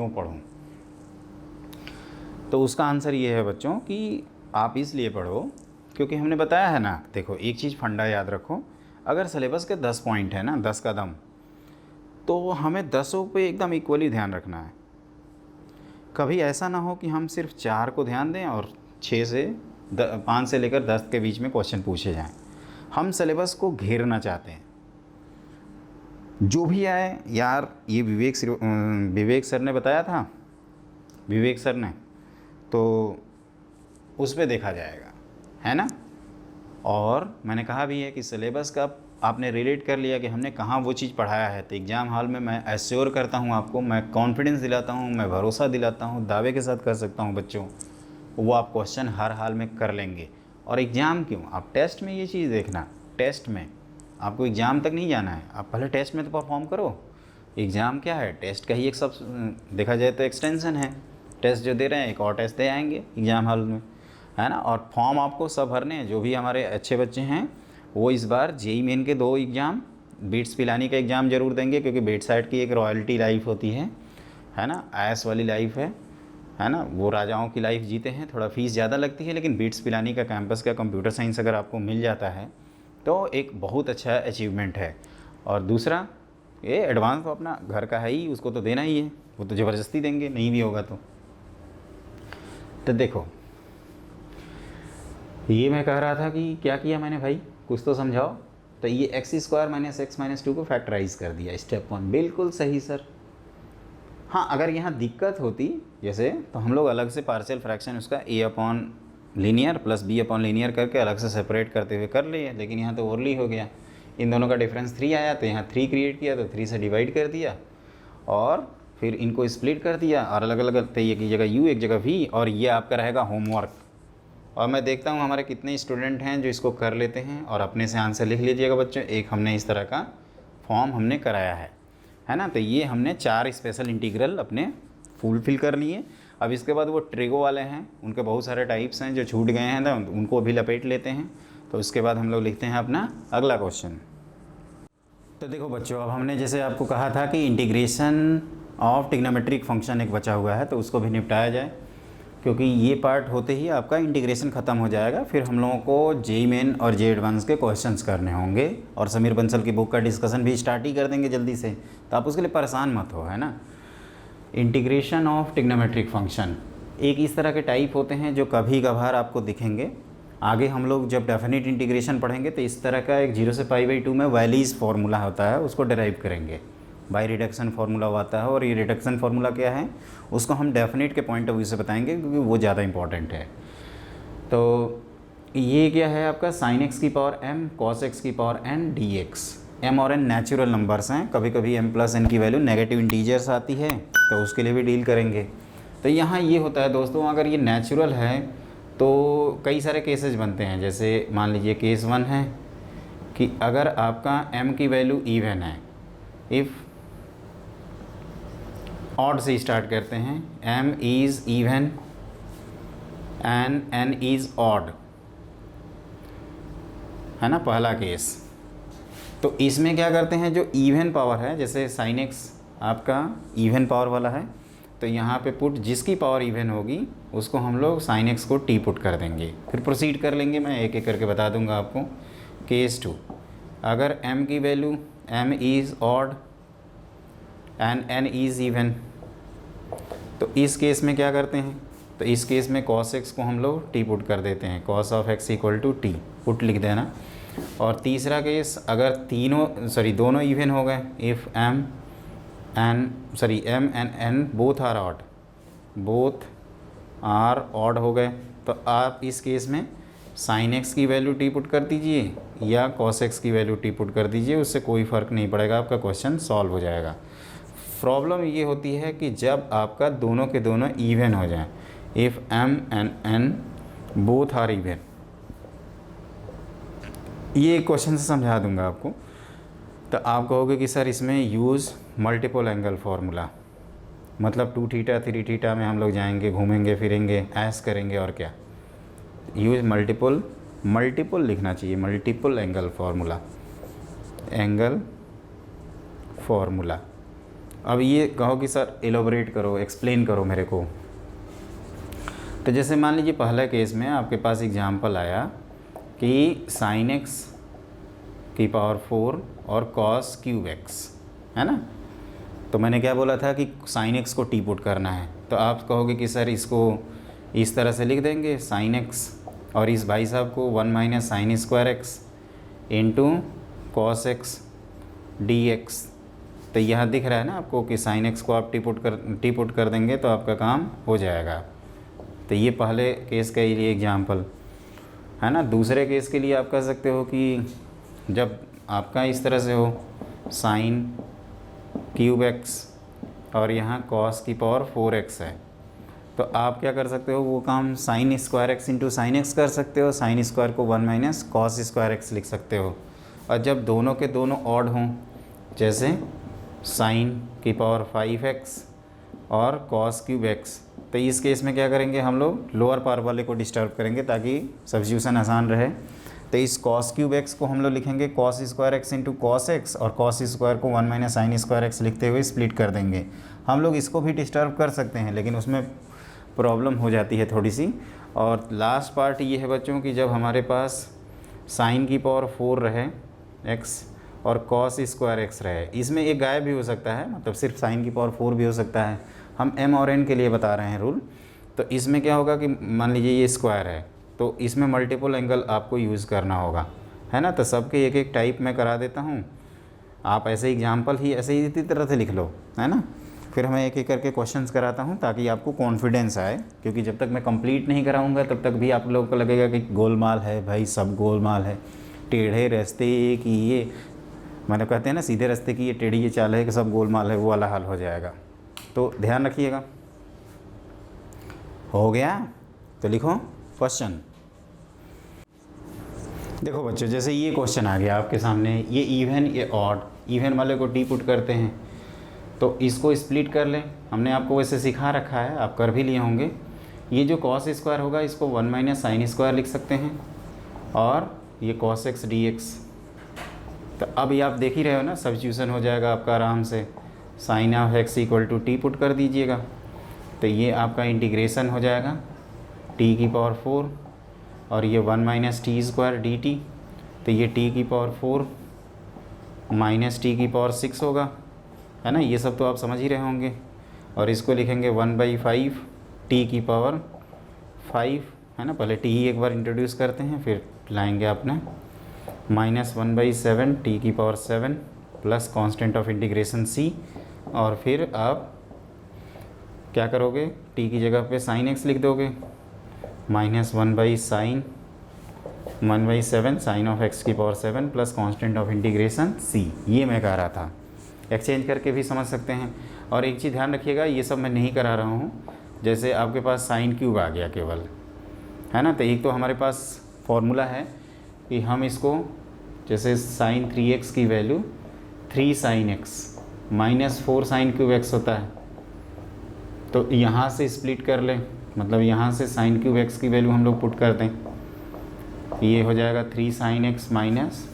पढ़ूँ। तो उसका आंसर ये है बच्चों कि आप इसलिए पढ़ो क्योंकि हमने बताया है ना, देखो एक चीज़ फंडा याद रखो, अगर सिलेबस के 10 पॉइंट है ना, 10 का दम, तो हमें 10 पे एकदम इक्वली ध्यान रखना है। कभी ऐसा ना हो कि हम सिर्फ 4 को ध्यान दें और 5 से लेकर 10 के बीच में क्वेश्चन पूछे जाएं। हम सिलेबस को घेरना चाहते हैं, जो भी आए यार। ये विवेक सर ने बताया था, विवेक सर ने, तो उस पर देखा जाएगा, है ना। और मैंने कहा भी है कि सिलेबस का आपने रिलेट कर लिया कि हमने कहाँ वो चीज़ पढ़ाया है, तो एग्ज़ाम हॉल में मैं एश्योर करता हूँ आपको, मैं कॉन्फिडेंस दिलाता हूँ, मैं भरोसा दिलाता हूँ, दावे के साथ कर सकता हूँ बच्चों, वो आप क्वेश्चन हर हाल में कर लेंगे। और एग्ज़ाम क्यों, आप टेस्ट में ये चीज़ देखना, टेस्ट में आपको एग्ज़ाम तक नहीं जाना है, आप पहले टेस्ट में तो परफॉर्म करो। एग्ज़ाम क्या है, टेस्ट का ही एक सब देखा जाए तो एक्सटेंशन है। टेस्ट जो दे रहे हैं एक और टेस्ट दे आएंगे एग्ज़ाम हॉल में, है ना। और फॉर्म आपको सब भरने हैं, जो भी हमारे अच्छे बच्चे हैं वो इस बार जेई मेन के 2 एग्ज़ाम, बीट्स पिलानी का एग्ज़ाम ज़रूर देंगे, क्योंकि बीट साइड की एक रॉयल्टी लाइफ होती है ना, आयस वाली लाइफ है ना, वो राजाओं की लाइफ जीते हैं, थोड़ा फीस ज़्यादा लगती है, लेकिन बीट्स पिलानी का कैंपस का कंप्यूटर साइंस अगर आपको मिल जाता है तो एक बहुत अच्छा अचीवमेंट है। और दूसरा ये एडवांस तो अपना घर का है ही, उसको तो देना ही है, वो तो ज़बरदस्ती देंगे, नहीं भी होगा तो देखो ये मैं कह रहा था कि क्या किया मैंने भाई, कुछ तो समझाओ। तो ये x² - x - 2 को फैक्टराइज़ कर दिया, स्टेप 1, बिल्कुल सही सर। हाँ, अगर यहाँ दिक्कत होती जैसे, तो हम लोग अलग से पार्शियल फ्रैक्शन उसका a/लीनियर प्लस b/लीनियर करके अलग से सेपरेट करते हुए कर लिए, लेकिन यहाँ तो ओरली हो गया, इन दोनों का डिफरेंस 3 आया, तो यहाँ 3 क्रिएट किया, तो 3 से डिवाइड कर दिया और फिर इनको स्प्लिट कर दिया, और अलग अलग, तो एक जगह u एक जगह v, और ये आपका रहेगा होमवर्क। और मैं देखता हूँ हमारे कितने स्टूडेंट हैं जो इसको कर लेते हैं, और अपने से आंसर लिख लीजिएगा बच्चों। एक हमने इस तरह का फॉर्म हमने कराया है ना। तो ये हमने 4 स्पेशल इंटीग्रल अपने फुलफिल कर लिए। अब इसके बाद वो ट्रिगो वाले हैं, उनके बहुत सारे टाइप्स हैं जो छूट गए हैं, तो उनको भी लपेट लेते हैं। तो उसके बाद हम लोग लिखते हैं अपना अगला क्वेश्चन। तो देखो बच्चों, अब हमने जैसे आपको कहा था कि इंटीग्रेशन ऑफ ट्रिग्नोमेट्रिक फंक्शन एक बचा हुआ है, तो उसको भी निपटाया जाए, क्योंकि ये पार्ट होते ही आपका इंटीग्रेशन ख़त्म हो जाएगा। फिर हम लोगों को जेईई मेन और जेईई एडवांस के क्वेश्चंस करने होंगे, और समीर बंसल की बुक का डिस्कशन भी स्टार्ट ही कर देंगे जल्दी से, तो आप उसके लिए परेशान मत हो, है ना। इंटीग्रेशन ऑफ ट्रिग्नोमेट्रिक फंक्शन एक इस तरह के टाइप होते हैं जो कभी कभार आपको दिखेंगे। आगे हम लोग जब डेफिनेट इंटीग्रेशन पढ़ेंगे तो इस तरह का एक 0 से π/2 में वैलीज़ फार्मूला होता है, उसको डिराइव करेंगे, बाई रिडक्शन फार्मूला आता है। और ये रिडक्शन फार्मूला क्या है उसको हम डेफिनेट के पॉइंट ऑफ व्यू से बताएंगे, क्योंकि वो ज़्यादा इंपॉर्टेंट है। तो ये क्या है आपका sin x की पावर m cos x की पावर n dx। m और n नेचुरल नंबर्स हैं, कभी कभी m + n की वैल्यू नेगेटिव इंटीजर्स आती है, तो उसके लिए भी डील करेंगे। तो यहाँ ये होता है दोस्तों, अगर ये नेचुरल है तो कई सारे केसेस बनते हैं। जैसे मान लीजिए केस 1 है कि अगर आपका m की वैल्यू इवन है, इफ़ ऑड से स्टार्ट करते हैं, m is even and n is odd, है ना, पहला केस। तो इसमें क्या करते हैं, जो इवन पावर है, जैसे sin x आपका इवन पावर वाला है, तो यहाँ पे पुट जिसकी पावर इवन होगी उसको हम लोग sin x को t पुट कर देंगे। फिर प्रोसीड कर लेंगे, मैं एक एक करके बता दूंगा आपको। केस 2, अगर m की value m is odd and n is even, तो इस केस में क्या करते हैं, तो इस केस में cos x को हम लोग t पुट कर देते हैं, cos of x = t put लिख देना। और तीसरा केस, अगर दोनों इवन हो गए, if m and n both are odd हो गए, तो आप इस केस में sin x की वैल्यू t पुट कर दीजिए या cos x की वैल्यू t पुट कर दीजिए, उससे कोई फ़र्क नहीं पड़ेगा, आपका क्वेश्चन सॉल्व हो जाएगा। प्रॉब्लम ये होती है कि जब आपका दोनों के दोनों इवन हो जाएं, if m and n both are even, ये क्वेश्चन से समझा दूंगा आपको। तो आप कहोगे कि सर इसमें यूज़ मल्टीपल एंगल फार्मूला, मतलब 2θ 3θ में हम लोग जाएंगे, घूमेंगे फिरेंगे, ऐश करेंगे, और क्या यूज़ मल्टीपल लिखना चाहिए, मल्टीपल एंगल फार्मूला। अब ये कहो कि सर एलोबरेट करो, एक्सप्लेन करो मेरे को। तो जैसे मान लीजिए पहला केस में आपके पास एग्जांपल आया कि sin x की पावर 4 और cos3x, है ना। तो मैंने क्या बोला था कि sin x को t पुट करना है, तो आप कहोगे कि सर इसको इस तरह से लिख देंगे sin x, और इस भाई साहब को 1 - sin² into cos x dx। तो यहाँ दिख रहा है ना आपको कि sin x को आप t पुट कर देंगे तो आपका काम हो जाएगा। तो ये पहले केस के लिए एग्जांपल है ना। दूसरे केस के लिए आप कह सकते हो कि जब आपका इस तरह से हो साइन क्यूब एक्स और यहाँ कॉस की पावर 4x है, तो आप क्या कर सकते हो, वो काम sine square x into sine x कर सकते हो, साइन स्क्वायर को 1 माइनस कॉस स्क्वायर एक्स लिख सकते हो। और जब दोनों के दोनों ऑड हों, जैसे साइन की पावर 5x और कॉस क्यूब एक्स, तो इस केस में क्या करेंगे हम लोग, लोअर पावर वाले को डिस्टर्ब करेंगे ताकि सब्स्टिट्यूशन आसान रहे। तो इस कॉस क्यूब एक्स को हम लोग लिखेंगे cos square x into cos x, और कॉस स्क्वायर को 1 माइनस साइन स्क्वायर एक्स लिखते हुए स्प्लिट कर देंगे। हम लोग इसको भी डिस्टर्ब कर सकते हैं, लेकिन उसमें प्रॉब्लम हो जाती है थोड़ी सी। और लास्ट पार्ट ये है बच्चों कि जब हमारे पास साइन की पावर 4 रहे एक्स और कॉस स्क्वायर एक्स रहे, इसमें एक गायब भी हो सकता है, मतलब सिर्फ साइन की पावर 4 भी हो सकता है। हम m और n के लिए बता रहे हैं रूल। तो इसमें क्या होगा कि मान लीजिए ये स्क्वायर है, तो इसमें मल्टीपल एंगल आपको यूज़ करना होगा, है ना। तो सबके एक एक टाइप मैं करा देता हूँ, आप ऐसे एग्जाम्पल ही ऐसे ही इसी तरह से लिख लो, है ना। फिर मैं एक एक करके क्वेश्चंस कराता हूँ ताकि आपको कॉन्फिडेंस आए, क्योंकि जब तक मैं कंप्लीट नहीं कराऊँगा तब तक भी आप लोगों को लगेगा कि गोलमाल है भाई, सब गोलमाल है, टेढ़े रास्ते की ये, मतलब कहते हैं ना सीधे रास्ते की ये टेढ़ी ये चाल है कि सब गोलमाल है, वो वाला हाल हो जाएगा। तो ध्यान रखिएगा। हो गया तो लिखो क्वेश्चन। देखो बच्चों, जैसे ये क्वेश्चन आ गया आपके सामने, ये इवन ये ऑड, इवन वाले को टी पुट करते हैं, तो इसको स्प्लिट कर लें। हमने आपको वैसे सिखा रखा है, आप कर भी लिए होंगे। ये जो कॉस स्क्वायर होगा इसको 1 माइनस साइन स्क्वायर लिख सकते हैं, और ये कॉस एक्स डी एक्स। तो अब ये आप देख ही रहे हो ना, सब्स्टिट्यूशन हो जाएगा आपका आराम से। Sine of x equal to t put कर दीजिएगा, तो ये आपका इंटीग्रेशन हो जाएगा टी की पावर 4 और ये 1 minus T square D t, तो ये टी की पावर 4 माइनस टी की पावर 6 होगा, है ना। ये सब तो आप समझ ही रहे होंगे। और इसको लिखेंगे 1/5 टी की पावर 5, है ना। पहले टी ही एक बार इंट्रोड्यूस करते हैं, फिर लाएंगे अपने माइनस 1/7 टी की power 7 plus constant of integration C, और फिर आप क्या करोगे, टी की जगह पे साइन एक्स लिख दोगे, माइनस 1/7 साइन ऑफ एक्स की power 7 plus constant of integration C. ये मैं कह रहा था, एक्सचेंज करके भी समझ सकते हैं। और एक चीज़ ध्यान रखिएगा, ये सब मैं नहीं करा रहा हूँ। जैसे आपके पास साइन क्यूब आ गया केवल, है ना, तो एक तो हमारे पास फॉर्मूला है कि हम इसको, जैसे साइन 3x की value 3 sine x minus 4 sign cube x होता है, तो यहाँ से स्प्लिट कर लें, मतलब यहाँ से साइन क्यूब एक्स की वैल्यू हम लोग पुट कर दें, ये हो जाएगा 3 sine x minus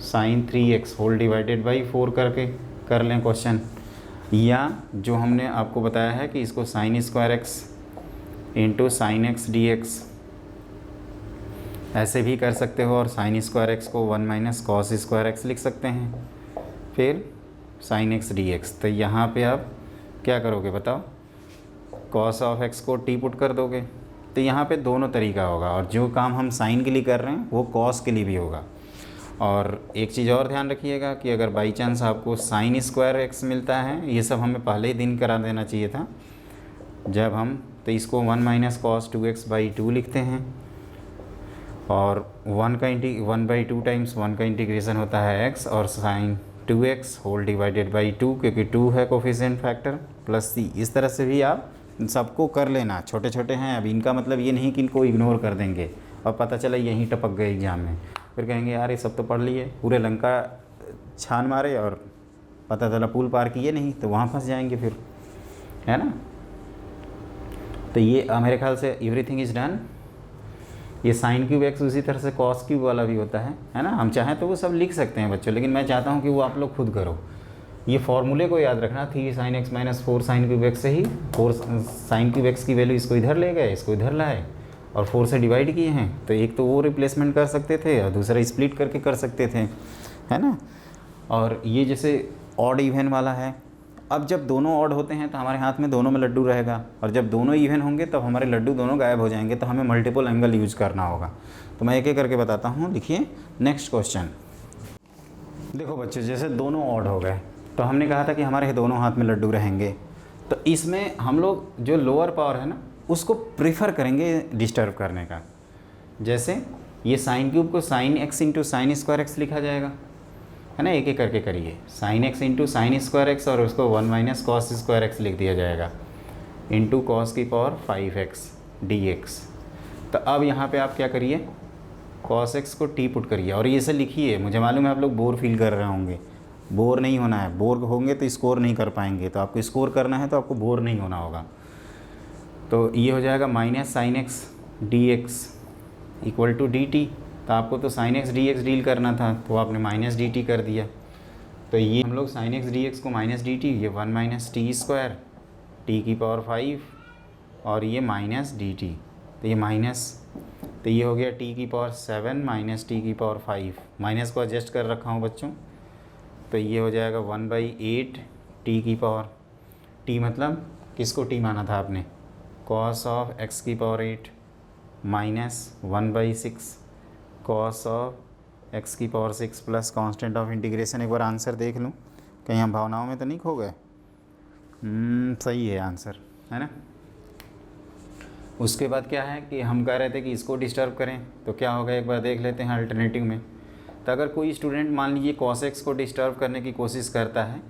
sine 3x whole divided by 4 करके कर लें क्वेश्चन। या जो हमने आपको बताया है कि इसको sine square x into sine x d x ऐसे भी कर सकते हो, और साइन स्क्वायर एक्स को 1 माइनस कॉस स्क्वायर एक्स लिख सकते हैं, फिर साइन एक्स डी एक्स। तो यहाँ पे आप क्या करोगे बताओ, कॉस ऑफ एक्स को टी पुट कर दोगे, तो यहाँ पे दोनों तरीका होगा, और जो काम हम साइन के लिए कर रहे हैं वो कॉस के लिए भी होगा। और एक चीज़ और ध्यान रखिएगा कि अगर बाई चांस आपको साइन स्क्वायर एक्स मिलता है, ये सब हमें पहले ही दिन करा देना चाहिए था जब हम, तो इसको 1 माइनस कॉस 2x/2 लिखते हैं, और 1/2 टाइम्स 1 का इंटीग्रेशन होता है x, और sine 2x whole divided by 2, क्योंकि 2 है कोफिशिएंट फैक्टर, प्लस c। इस तरह से भी आप सबको कर लेना, छोटे छोटे हैं। अब इनका मतलब ये नहीं कि इनको इग्नोर कर देंगे और पता चला यहीं टपक गए एग्ज़ाम में, फिर कहेंगे यार ये सब तो पढ़ लिए, पूरे लंका छान मारे और पता चला पुल पार किए नहीं, तो वहाँ फंस जाएंगे फिर, है ना। तो ये मेरे ख्याल से एवरीथिंग इज़ डन। ये साइन क्यूब एक्स उसी तरह से कॉस क्यूब वाला भी होता है ना। हम चाहें तो वो सब लिख सकते हैं बच्चों, लेकिन मैं चाहता हूँ कि वो आप लोग खुद करो। ये फॉर्मूले को याद रखना, 3 sine x minus 4 sign cube x से ही 4 साइन क्यूब एक्स की वैल्यू इसको इधर ले गए, इसको इधर लाए और 4 से डिवाइड किए हैं, तो एक तो वो रिप्लेसमेंट कर सकते थे और दूसरा स्प्लिट करके कर सकते थे, है ना। और ये जैसे ऑड इवन वाला है, अब जब दोनों ऑड होते हैं तो हमारे हाथ में दोनों में लड्डू रहेगा, और जब दोनों इवन होंगे तब हमारे लड्डू दोनों गायब हो जाएंगे, तो हमें मल्टीपल एंगल यूज़ करना होगा। तो मैं एक एक करके बताता हूँ, लिखिए नेक्स्ट क्वेश्चन। देखो बच्चों, जैसे दोनों ऑड हो गए तो हमने कहा था कि हमारे दोनों हाथ में लड्डू रहेंगे, तो इसमें हम लोग जो लोअर पावर है ना उसको प्रीफर करेंगे डिस्टर्ब करने का। जैसे ये साइन क्यूब को sine x into sine square x लिखा जाएगा, है ना, एक एक करके करिए। Sine x into sine square x और उसको 1 माइनस कॉस स्क्वायर एक्स लिख दिया जाएगा इंटू कॉस की पावर 5x dx। तो अब यहाँ पे आप क्या करिए, कॉस एक्स को टी पुट करिए और ये से लिखिए। मुझे मालूम है आप लोग बोर फील कर रहे होंगे, बोर नहीं होना है, बोर होंगे तो स्कोर नहीं कर पाएंगे। तो आपको स्कोर करना है तो आपको बोर नहीं होना होगा। तो ये हो जाएगा minus sine x d x equal to d t. तो आपको तो sine x d x deal करना था तो आपने माइनस डी टी कर दिया। तो ये हम लोग साइन एक्स डी एक्स को माइनस डी टी, ये 1 माइनस टी स्क्वायर टी की पावर 5 और ये माइनस डी टी। तो ये माइनस, तो ये हो गया टी की पावर 7 माइनस टी की पावर 5। माइनस को एडजस्ट कर रखा हूँ बच्चों। तो ये हो जाएगा 1/8 टी की पावर, टी मतलब किसको टी माना था आपने, कॉस ऑफ एक्स की power 8 minus 1/6 cos of x की power 6 plus constant of integration. एक बार आंसर देख लूँ कहीं हम भावनाओं में तो नहीं खो गए। सही है आंसर, है ना। उसके बाद क्या है कि हम कह रहे थे कि इसको डिस्टर्ब करें तो क्या होगा, एक बार देख लेते हैं अल्टरनेटिव में। तो अगर कोई स्टूडेंट मान लीजिए कॉस एक्स को डिस्टर्ब करने की कोशिश करता है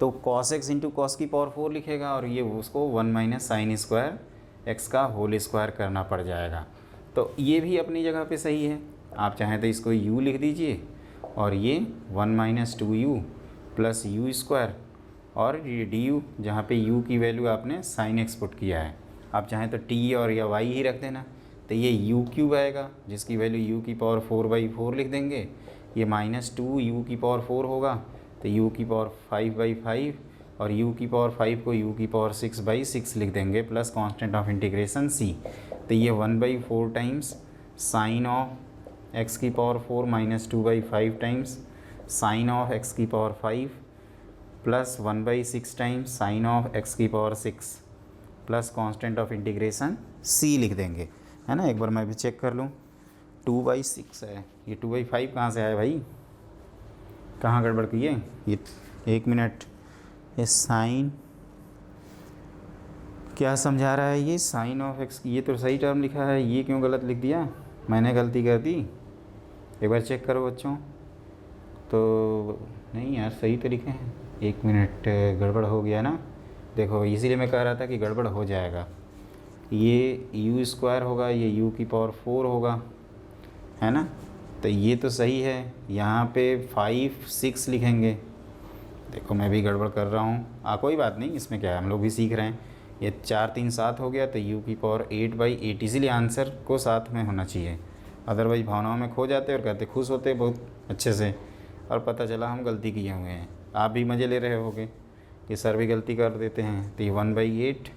तो कॉस एक्स इंटू कॉस की पावर 4 लिखेगा और ये उसको 1 माइनस साइन स्क्वायर एक्स का होल स्क्वायर करना पड़ जाएगा। तो ये भी अपनी जगह पे सही है। आप चाहें तो इसको u लिख दीजिए और ये 1 minus 2u plus you square और ये डी यू, जहाँ पे u की वैल्यू आपने साइन एक्स पुट किया है। आप चाहें तो t और या y ही रख देना। तो ये u क्यूब आएगा जिसकी वैल्यू u की पावर 4/4 लिख देंगे। ये माइनस 2 u की पावर 4 होगा तो u की पावर 5/5 और u की पावर 5 को u की पावर 6/6 लिख देंगे plus constant of integration c। तो ये 1/4 टाइम्स साइन ऑफ x की power 4 minus 2/5 times sign of x की power 5 plus 1/6 times sign of x की power 6 plus constant of integration c लिख देंगे, है ना। एक बार मैं भी चेक कर लूँ, 2/6 है, ये 2/5 कहाँ से आया भाई, कहाँ गड़बड़ की है ये। 1 मिनट, ये साइन क्या समझा रहा है, ये साइन ऑफ एक्स, ये तो सही टर्म लिखा है, ये क्यों गलत लिख दिया, मैंने गलती कर दी। एक बार चेक करो बच्चों। तो नहीं यार सही तरीके हैं, 1 मिनट गड़बड़ हो गया ना। देखो इसीलिए मैं कह रहा था कि गड़बड़ हो जाएगा। ये यू स्क्वायर होगा, ये यू की पावर 4 होगा, है ना। तो ये तो सही है, यहाँ पे 5 6 लिखेंगे। देखो मैं भी गड़बड़ कर रहा हूँ, कोई बात नहीं, इसमें क्या है, हम लोग भी सीख रहे हैं। ये 4 3 7 हो गया तो u की पावर 8/8, इसीलिए आंसर को साथ में होना चाहिए। अदरवाइज भावनाओं में खो जाते और कहते खुश होते बहुत अच्छे से और पता चला हम गलती किए हुए हैं। आप भी मज़े ले रहे होगे कि सर भी गलती कर देते हैं। तो ये 1/8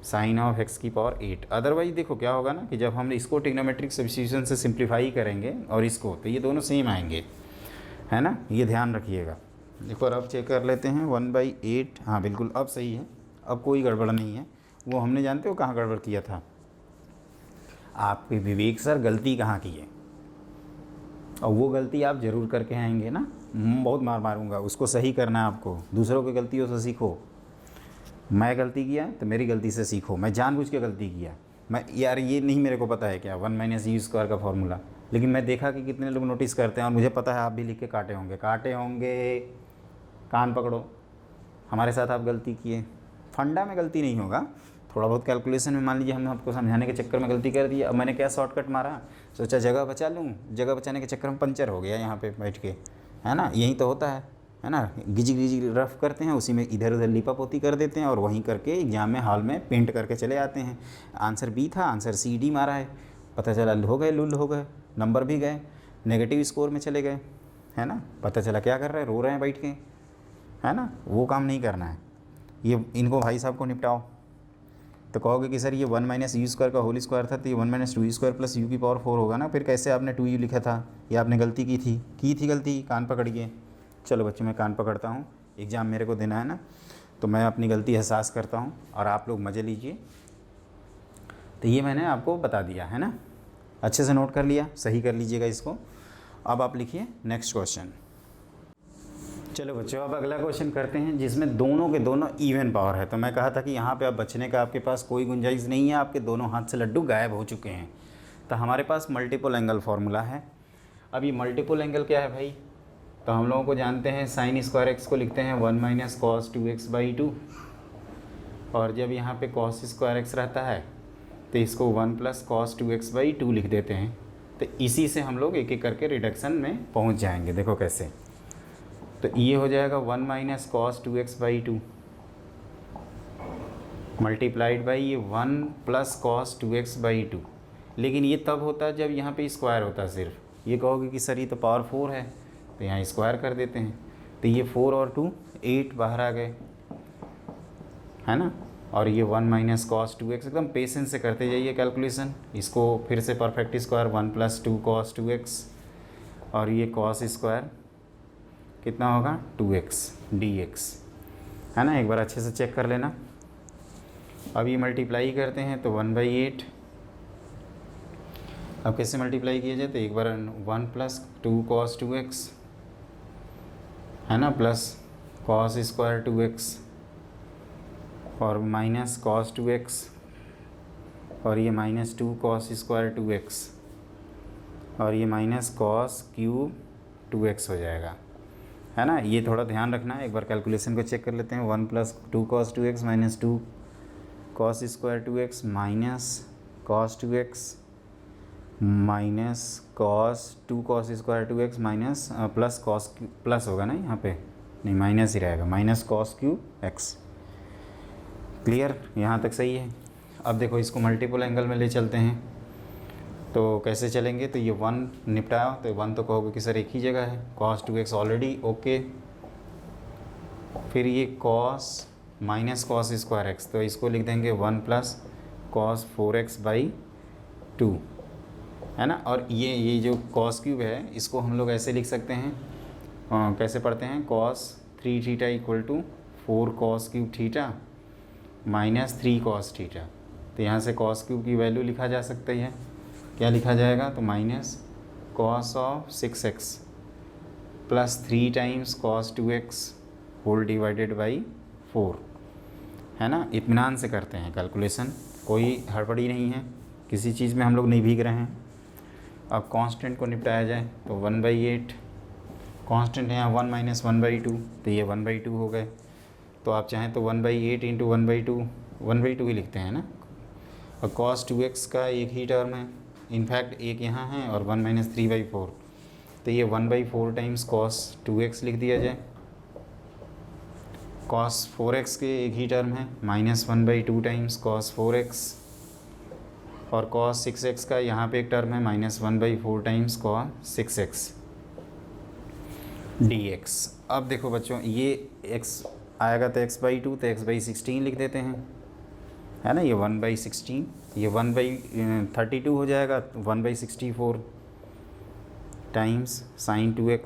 साइन ऑफ एक्स की पावर 8। अदरवाइज देखो क्या होगा ना कि जब हम इसको ट्रिग्नोमेट्रिक सब्स्टिट्यूशन से सिंप्लीफाई करेंगे और इसको, तो ये दोनों सेम आएंगे, है ना, ये ध्यान रखिएगा। देखो अब चेक कर लेते हैं 1/8, हाँ बिल्कुल अब सही है, अब कोई गड़बड़ नहीं है। वो हमने जानते हो कहाँ गड़बड़ किया था, आपके विवेक सर गलती कहाँ की है, और वो गलती आप ज़रूर करके आएंगे ना। बहुत मार मारूंगा, उसको सही करना है आपको। दूसरों की गलतियों से सीखो। मैं गलती किया तो मेरी गलती से सीखो। मैं जानबूझ के गलती किया, मैं यार ये नहीं मेरे को पता है क्या 1 माइनस यू स्क्वायर का फॉर्मूला, लेकिन मैं देखा कि कितने लोग नोटिस करते हैं और मुझे पता है आप भी लिख के काटे होंगे। कान पकड़ो, हमारे साथ आप गलती किए। फंडा में गलती नहीं होगा, थोड़ा बहुत कैलकुलेशन में मान लीजिए हमने आपको समझाने के चक्कर में गलती कर दी। अब मैंने क्या शॉर्टकट मारा, सोचा जगह बचा लूँ, जगह बचाने के चक्कर में पंचर हो गया यहाँ पे बैठ के, है ना। यही तो होता है ना, गिजी रफ करते हैं, उसी में इधर उधर लिपा पोती कर देते हैं और वहीं करके एग्जाम में हॉल में पेंट करके चले आते हैं। आंसर बी था, आंसर सी डी मारा है, पता चला हो गए लुल हो गए, नंबर भी गए, नेगेटिव स्कोर में चले गए, है ना। पता चला क्या कर रहे हैं, रो रहे हैं बैठ के, है ना। वो काम नहीं करना है। ये इनको भाई साहब को निपटाओ। तो कहोगे कि सर ये 1 माइनस यू स्क्वायर का होल स्क्वायर था, तो ये 1 माइनस 2 स्क्वायर प्लस यू की पावर 4 होगा ना। फिर कैसे आपने 2u लिखा था, ये आपने गलती की थी गलती, कान पकड़िए। चलो बच्चों मैं कान पकड़ता हूँ, एग्ज़ाम मेरे को देना है ना, तो मैं अपनी गलती एहसास करता हूँ और आप लोग मज़े लीजिए। तो ये मैंने आपको बता दिया है ना, अच्छे से नोट कर लिया, सही कर लीजिएगा इसको। अब आप लिखिए नेक्स्ट क्वेश्चन। चलो बच्चों अब अगला क्वेश्चन करते हैं जिसमें दोनों के दोनों इवन पावर है। तो मैं कहा था कि यहाँ पे अब बचने का आपके पास कोई गुंजाइश नहीं है, आपके दोनों हाथ से लड्डू गायब हो चुके हैं। तो हमारे पास मल्टीपल एंगल फार्मूला है। अब ये मल्टीपल एंगल क्या है भाई, तो हम लोगों को जानते हैं साइन स्क्वायर एक्स को लिखते हैं 1 माइनस कॉस 2x/2, और जब यहाँ पे कॉस स्क्वायर एक्स रहता है तो इसको 1 प्लस कॉस 2x/2 लिख देते हैं। तो इसी से हम लोग एक एक करके रिडक्शन में पहुँच जाएंगे। देखो कैसे, तो ये हो जाएगा 1 minus cos 2x/2 multiplied by ये 1 प्लस कॉस 2x/2। लेकिन ये तब होता है जब यहाँ पे स्क्वायर होता है सिर्फ। ये कहोगे कि सर ये तो पावर 4 है, तो यहाँ स्क्वायर कर देते हैं। तो ये 4 और 2 8 बाहर आ गए, है ना। और ये 1 माइनस कॉस 2x, एकदम पेशेंस से करते जाइए कैलकुलेशन। इसको फिर से perfect square 1 plus 2 cos 2x, और ये कॉस स्क्वायर कितना होगा 2x dx, है ना। एक बार अच्छे से चेक कर लेना। अब ये मल्टीप्लाई करते हैं तो 1/8। अब कैसे मल्टीप्लाई किया जाए, तो एक बार 1 प्लस 2 कॉस 2x, है ना, प्लस कॉस स्क्वायर 2x और माइनस कॉस 2x, और ये माइनस 2 कॉस स्क्वायर 2x, और ये माइनस कॉस क्यूब 2x हो जाएगा, है ना। ये थोड़ा ध्यान रखना है। एक बार कैलकुलेशन को चेक कर लेते हैं। 1 plus 2 cos 2x minus 2 cos square 2x minus cos 2x minus cos 2 cos square 2x minus plus cos plus होगा ना, यहाँ पे नहीं माइनस ही रहेगा, minus cos cube x। Clear, यहाँ तक सही है। अब देखो इसको मल्टीपल एंगल में ले चलते हैं, तो कैसे चलेंगे, तो ये 1 निपटाओ, तो 1 तो कहोगे कि सर एक ही जगह है, cos 2x ऑलरेडी ओके। फिर ये cos minus cos square x, तो इसको लिख देंगे 1 प्लस cos 4x/2, है ना। और ये जो cos क्यूब है इसको हम लोग ऐसे लिख सकते हैं, कैसे पढ़ते हैं, cos 3 theta equal to 4 cos cube theta minus 3 cos theta. तो यहाँ से cos क्यूब की वैल्यू लिखा जा सकती है, क्या लिखा जाएगा, तो minus cos of 6x plus 3 times cos 2x whole divided by 4, है ना। इत्मीनान से करते हैं कैलकुलेशन, कोई हड़बड़ी नहीं है, किसी चीज़ में हम लोग नहीं भीग रहे हैं। अब कांस्टेंट को निपटाया जाए तो 1/8, कांस्टेंट है यहाँ 1 माइनस 1/2, तो ये 1/2 हो गए। तो आप चाहें तो 1/8 इंटू 1/2 ही लिखते हैं ना। और cos 2x का एक ही टर्म है, इनफैक्ट एक यहाँ है, और 1 माइनस 3/4, तो ये 1/4 टाइम्स cos 2x लिख दिया जाए। cos 4x के एक ही टर्म है, माइनस 1/2 टाइम्स cos 4x, और cos 6x का यहाँ पे एक टर्म है, minus 1/4 times cos 6x dx। अब देखो बच्चों, ये x आएगा तो x/2, तो x/16 लिख देते हैं, है ना। ये 1/16, ये 1/32 हो जाएगा, 1/64 टाइम्स साइन 2x,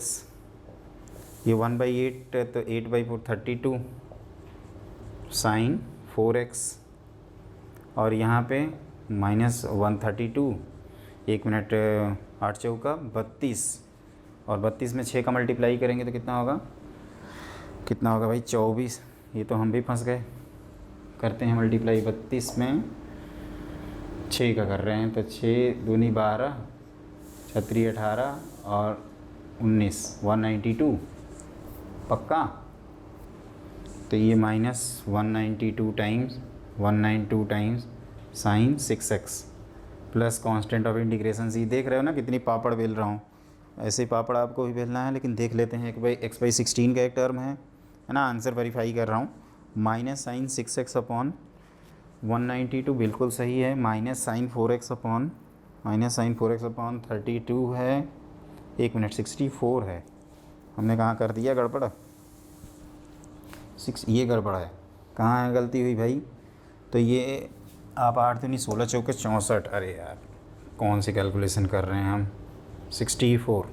ये 1/8 तो 8/4 32 साइन 4x, और यहाँ पे माइनस 132, 1 मिनट 8 चौका 32, और 32 में 6 का मल्टीप्लाई करेंगे तो कितना होगा भाई 24। ये तो हम भी फंस गए, करते हैं मल्टीप्लाई। 32 में 6 का कर रहे हैं, तो 6 दूनी 12, 6 18 और 19, 192 पक्का। तो ये minus 192 times sign 6x plus constant of integration. ये देख रहे हो ना कितनी पापड़ बेल रहा हूँ, ऐसे ही पापड़ आपको भी बेलना है। लेकिन देख लेते हैं, x/16 का एक टर्म है ना, आंसर वेरीफाई कर रहा हूँ। माइनस साइन 6x अपॉन 192 बिल्कुल सही है, माइनस साइन 4x अपॉन 32 है, 1 मिनट 64 है। हमने कहाँ कर दिया गड़बड़, ये गड़बड़ है, कहाँ है गलती हुई भाई। तो ये आप 8 दूनी 16 चौके 64, अरे यार कौन सी कैलकुलेशन कर रहे हैं हम, 64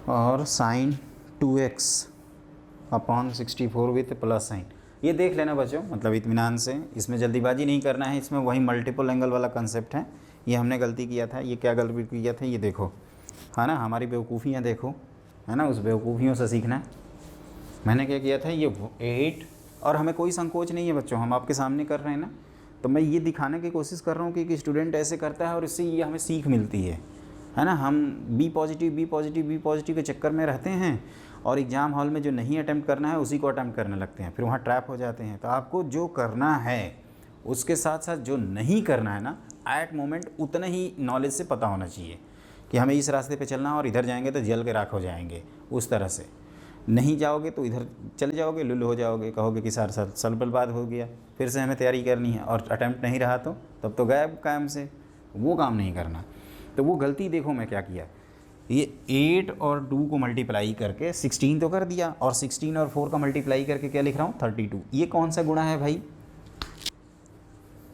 और sine 2x upon 64 with plus sine. ये देख लेना बच्चों, मतलब इत्मीनान से, इसमें जल्दीबाजी नहीं करना है। इसमें वही मल्टीपल एंगल वाला कंसेप्ट है, ये हमने गलती किया था। ये क्या गलती किया था ये देखो, है ना, हमारी बेवकूफ़ियाँ देखो, है ना, उस बेवकूफ़ियों से सीखना। मैंने क्या किया था, ये 8, और हमें कोई संकोच नहीं है बच्चों, हम आपके सामने कर रहे हैं ना, तो मैं ये दिखाने की कोशिश कर रहा हूँ कि स्टूडेंट ऐसे करता है और इससे ये हमें सीख मिलती है है ना। हम बी पॉजिटिव के चक्कर में रहते हैं और एग्ज़ाम हॉल में जो नहीं अटैम्प्ट करना है उसी को अटैम्प्ट करने लगते हैं, फिर वहाँ ट्रैप हो जाते हैं। तो आपको जो करना है उसके साथ साथ जो नहीं करना है ना, एट मोमेंट उतना ही नॉलेज से पता होना चाहिए कि हमें इस रास्ते पे चलना है और इधर जाएंगे तो जल के राख हो जाएंगे। उस तरह से नहीं जाओगे तो इधर चले जाओगे, लुल्लू हो जाओगे, कहोगे कि सारा साल बर्बाद हो गया। फिर से हमें तैयारी करनी है और अटैम्प्ट नहीं रहा तो तब तो गायब कायम से, वो काम नहीं करना। तो वो गलती देखो मैं क्या किया, ये 8 और 2 को मल्टीप्लाई करके 16 तो कर दिया, और 16 और 4 का मल्टीप्लाई करके क्या लिख रहा हूँ 32। ये कौन सा गुणा है भाई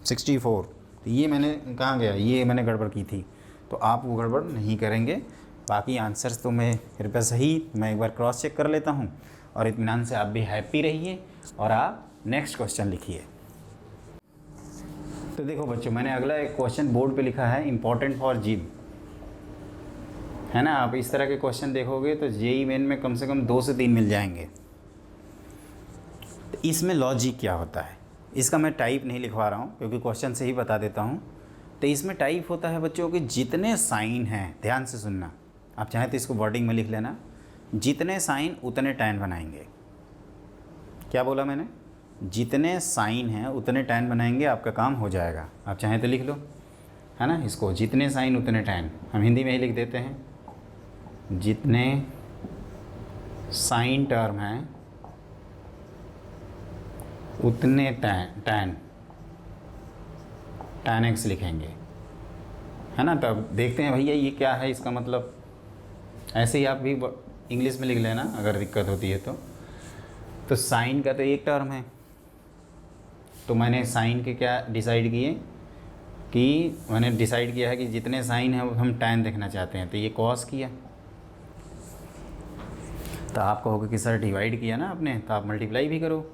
64। तो ये मैंने कहाँ गया, ये मैंने गड़बड़ की थी। तो आप वो गड़बड़ नहीं करेंगे। बाकी आंसर्स तो मैं कृपया सही मैं एक बार क्रॉस चेक कर लेता हूँ, और इत्मीनान से आप भी हैप्पी रहिए और आप नेक्स्ट क्वेश्चन लिखिए। तो देखो बच्चों, मैंने अगला एक क्वेश्चन बोर्ड पे लिखा है, इम्पॉर्टेंट फॉर जिम, है ना। आप इस तरह के क्वेश्चन देखोगे तो जेईई मेन में कम से कम 2 से 3 मिल जाएंगे। तो इसमें लॉजिक क्या होता है, इसका मैं टाइप नहीं लिखवा रहा हूँ क्योंकि क्वेश्चन से ही बता देता हूँ। तो इसमें टाइप होता है बच्चों कि जितने साइन हैं, ध्यान से सुनना, आप चाहें तो इसको वर्डिंग में लिख लेना, जितने साइन उतने टैन बनाएंगे। क्या बोला मैंने, जितने साइन हैं उतने टैन बनाएंगे, आपका काम हो जाएगा। आप चाहें तो लिख लो, है ना, इसको जितने साइन उतने टैन, हम हिंदी में ही लिख देते हैं, जितने साइन टर्म हैं उतने टैन एक्स लिखेंगे, है ना। तब देखते हैं भैया ये क्या है, इसका मतलब ऐसे ही आप भी इंग्लिश में लिख लेना अगर दिक्कत होती है तो साइन का तो एक टर्म है, तो मैंने साइन के क्या डिसाइड किए कि मैंने डिसाइड किया है कि जितने साइन हैं वो हम टैन देखना चाहते हैं, तो ये कॉस किया। तो आप कहोगे कि सर डिवाइड किया ना आपने, तो आप मल्टीप्लाई भी करो।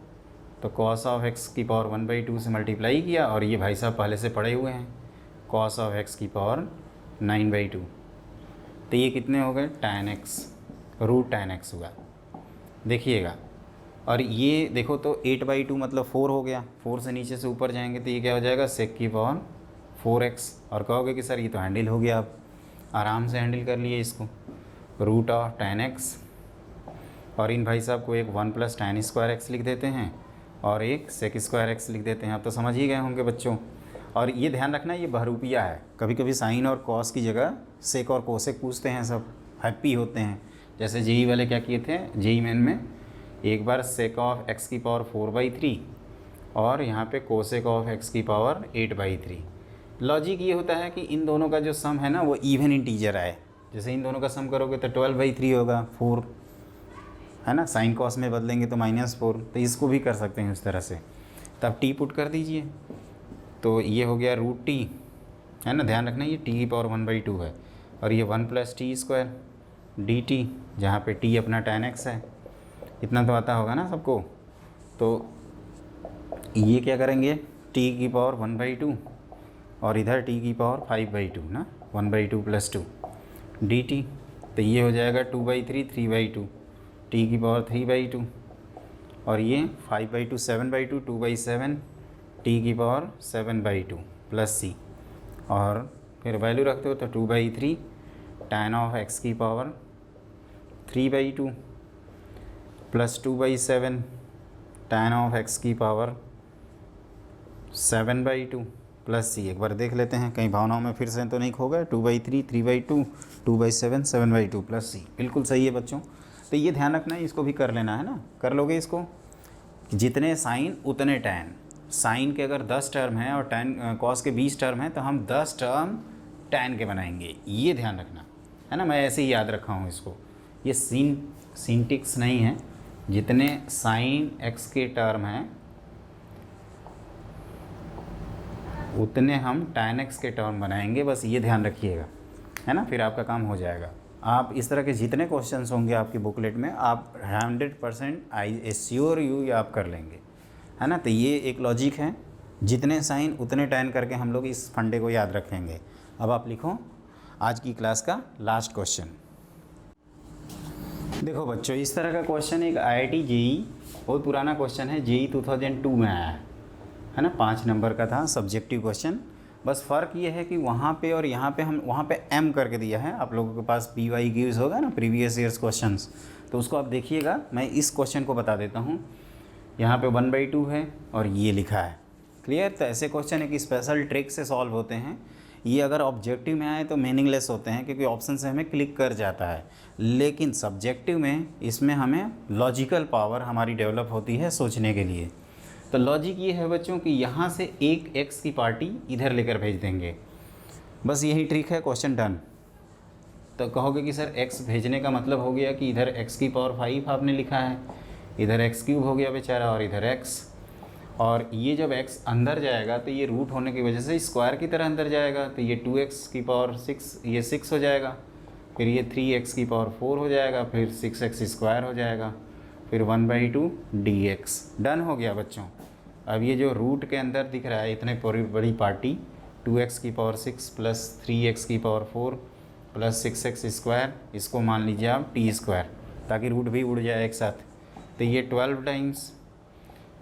तो कॉस ऑफ एक्स की पावर 1/2 से मल्टीप्लाई किया, और ये भाई साहब पहले से पढ़े हुए हैं, कॉस ऑफ एक्स की पावर 9/2। तो ये कितने हो गए, tan x, root tan x हुआ, देखिएगा। और ये देखो तो 8/2 मतलब 4 हो गया, 4 से नीचे से ऊपर जाएंगे तो ये क्या हो जाएगा, सेक की पावर 4x। और कहोगे कि सर ये तो हैंडल हो गया, आप आराम से हैंडल कर लिए इसको, रूट ऑफ tan x। और इन भाई साहब को एक 1 + tan² x लिख देते हैं और एक sec² x लिख देते हैं। आप तो समझ ही गए होंगे बच्चों। और ये ध्यान रखना, ये बहुरूपिया है, कभी कभी साइन और कॉस की जगह सेक और कोसेक पूछते हैं, सब हैप्पी होते हैं। जैसे जेई वाले क्या किए थे, जेई मेन में एक बार सेक ऑफ एक्स की पावर 4/3 और यहाँ पे कोसेक ऑफ एक्स की पावर 8/3। लॉजिक ये होता है कि इन दोनों का जो सम है ना वो इवन इंटीजर आए। जैसे इन दोनों का सम करोगे तो 12/3 होगा, 4, है ना, साइन कॉस में बदलेंगे तो -4। तो इसको भी कर सकते हैं उस तरह से। तब टी पुट कर दीजिए, तो ये हो गया रूट टी, है ना। ध्यान रखना ये टी की पावर 1/2 है, और ये 1 + t² dt, जहाँ पे t अपना tan x है। इतना तो आता होगा ना सबको। तो ये क्या करेंगे, t की पावर 1/2 और इधर t की पावर 5/2 ना, 1/2 + 2 dt। तो ये हो जाएगा 2/3 3/2, t की पावर 3/2, और ये 5/2 7/2 2/7, t की पावर 7/2 + c। और फिर वैल्यू रखते हो तो 2/3 tan ऑफ x की पावर 3/2 + 2/7 tan ऑफ x की पावर 7/2 + c। एक बार देख लेते हैं कहीं भावनाओं में फिर से तो नहीं खो गए। 2/3 3/2 2/7 7/2 + c, बिल्कुल सही है बच्चों। तो ये ध्यान रखना है, इसको भी कर लेना है ना, कर लोगे इसको। जितने साइन उतने टैन, साइन के अगर 10 टर्म हैं और टैन कॉस के 20 टर्म हैं तो हम 10 टर्म टैन के बनाएंगे, ये ध्यान रखना है ना। मैं ऐसे ही याद रखा हूँ इसको, ये सिंटिक्स नहीं है। जितने साइन एक्स के टर्म हैं उतने हम टैन एक्स के टर्म बनाएंगे, बस ये ध्यान रखिएगा, है ना। फिर आपका काम हो जाएगा। आप इस तरह के जितने क्वेश्चंस होंगे आपकी बुकलेट में, आप 100% आई एश्योर यू ये आप कर लेंगे, है ना। तो ये एक लॉजिक है, जितने साइन उतने टैन करके हम लोग इस फंडे को याद रखेंगे। अब आप लिखो आज की क्लास का लास्ट क्वेश्चन। देखो बच्चों, इस तरह का क्वेश्चन एक IIT जेईई, बहुत पुराना क्वेश्चन है, जेईई 2002 में आया है ना। 5 नंबर का था, सब्जेक्टिव क्वेश्चन। बस फ़र्क ये है कि वहाँ पे और यहाँ पे हम वहाँ पे m करके दिया है। आप लोगों के पास पी वाई क्यूज़ होगा ना, प्रीवियस ईयर्स क्वेश्चंस, तो उसको आप देखिएगा। मैं इस क्वेश्चन को बता देता हूँ। यहाँ पे 1/2 है और ये लिखा है। क्लियर? तो ऐसे क्वेश्चन एक स्पेशल ट्रिक से सॉल्व होते हैं। ये अगर ऑब्जेक्टिव में आए तो मीनिंगलेस होते हैं क्योंकि ऑप्शन से हमें क्लिक कर जाता है, लेकिन सब्जेक्टिव में इसमें हमें लॉजिकल पावर हमारी डेवलप होती है सोचने के लिए। तो लॉजिक ये है बच्चों कि यहाँ से एक x की पार्टी इधर लेकर भेज देंगे, बस यही ट्रिक है, क्वेश्चन डन। तो कहोगे कि सर x भेजने का मतलब हो गया कि इधर x की पावर 5 आपने लिखा है, इधर x³ हो गया बेचारा और इधर x, और ये जब x अंदर जाएगा तो ये रूट होने की वजह से स्क्वायर की तरह अंदर जाएगा, तो ये 2x की पावर 6, ये 6 हो जाएगा, फिर ये 3x की पावर 4 हो जाएगा, फिर 6x स्क्वायर हो जाएगा, फिर 1/2 dx। डन हो गया बच्चों। अब ये जो रूट के अंदर दिख रहा है इतने बड़ी पार्टी 2x की पावर 6 प्लस 3x की पावर 4 प्लस 6x स्क्वायर, इसको मान लीजिए आप t², ताकि रूट भी उड़ जाए एक साथ। तो ये 12 टाइम्स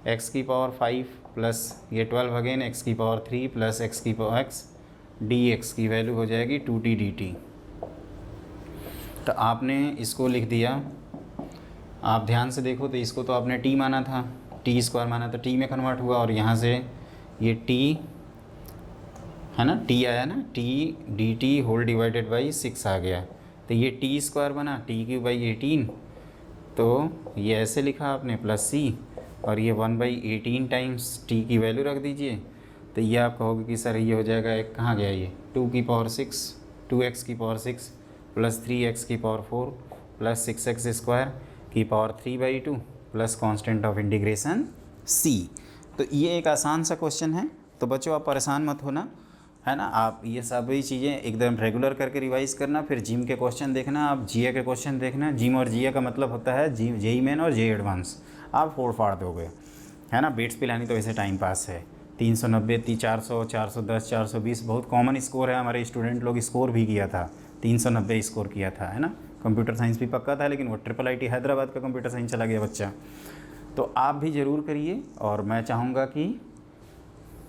x की पावर 5 प्लस ये 12 अगेन x की पावर 3 प्लस x की पावर x dx की वैल्यू हो जाएगी 2t dt। तो आपने इसको लिख दिया। आप ध्यान से देखो तो इसको तो आपने t माना था, t² माना तो t में कन्वर्ट हुआ, और यहाँ से ये t है ना, t आया ना, t dt whole divided by 6 आ गया, तो ये t² बना t³/18। तो ये ऐसे लिखा आपने प्लस c, और ये 1/18 टाइम्स t की वैल्यू रख दीजिए। तो ये आप कहोगे कि सर ये हो जाएगा, एक कहाँ गया ये 2 की पावर 6, 2x की पावर 6 प्लस 3x की पावर 4 प्लस 6x स्क्वायर की power 3/2 plus constant of integration c। तो ये एक आसान सा क्वेश्चन है, तो बच्चों आप परेशान मत होना, है ना। आप ये सभी चीज़ें एकदम रेगुलर करके रिवाइज करना, फिर जिम के क्वेश्चन देखना, आप जीए के क्वेश्चन देखना। जिम और जीए का मतलब होता है जेई मेन और जेई एडवांस, आप फोड़ फाड़ दोगे, है ना। बिट्स पिलानी तो वैसे टाइम पास है। 390, 400, 410, 420 बहुत कॉमन स्कोर है। हमारे स्टूडेंट लोग स्कोर भी किया था, 390 स्कोर किया था, है ना। कंप्यूटर साइंस भी पक्का था, लेकिन वो IIIT हैदराबाद का कंप्यूटर साइंस चला गया बच्चा। तो आप भी ज़रूर करिए, और मैं चाहूँगा कि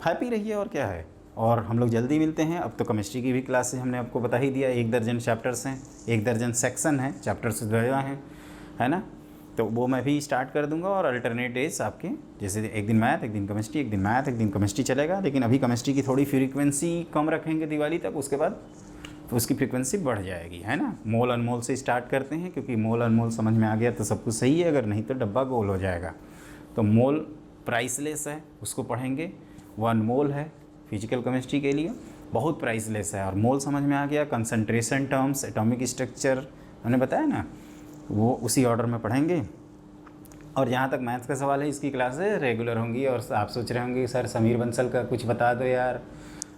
हैप्पी रहिए, और क्या है। और हम लोग जल्दी मिलते हैं। अब तो केमिस्ट्री की भी क्लासेस हमने आपको बता ही दिया, 1 दर्जन चैप्टर्स हैं, 1 दर्जन सेक्शन है, चैप्टर्स गया हैं, है ना। तो वो मैं भी स्टार्ट कर दूंगा, और अल्टरनेट डेज आपके, जैसे एक दिन मैथ, एक दिन केमिस्ट्री, एक दिन मैथ, एक दिन केमिस्ट्री चलेगा। लेकिन अभी केमिस्ट्री की थोड़ी फ्रीक्वेंसी कम रखेंगे दिवाली तक, उसके बाद उसकी फ्रीक्वेंसी बढ़ जाएगी, है ना। मोल अनमोल से स्टार्ट करते हैं, क्योंकि मोल अनमोल समझ में आ गया तो सब कुछ सही है, अगर नहीं तो डब्बा गोल हो जाएगा। तो मोल प्राइसलेस है, उसको पढ़ेंगे। 1 मोल है फिजिकल केमिस्ट्री के लिए, बहुत प्राइसलेस है। और मोल समझ में आ गया, कंसंट्रेशन टर्म्स, एटॉमिक स्ट्रक्चर हमने बताया ना, वो उसी ऑर्डर में पढ़ेंगे। और जहाँ तक मैथ्स का सवाल है, इसकी क्लासेस रेगुलर होंगी। और आप सोच रहे होंगे सर समीर बंसल का कुछ बता दो यार,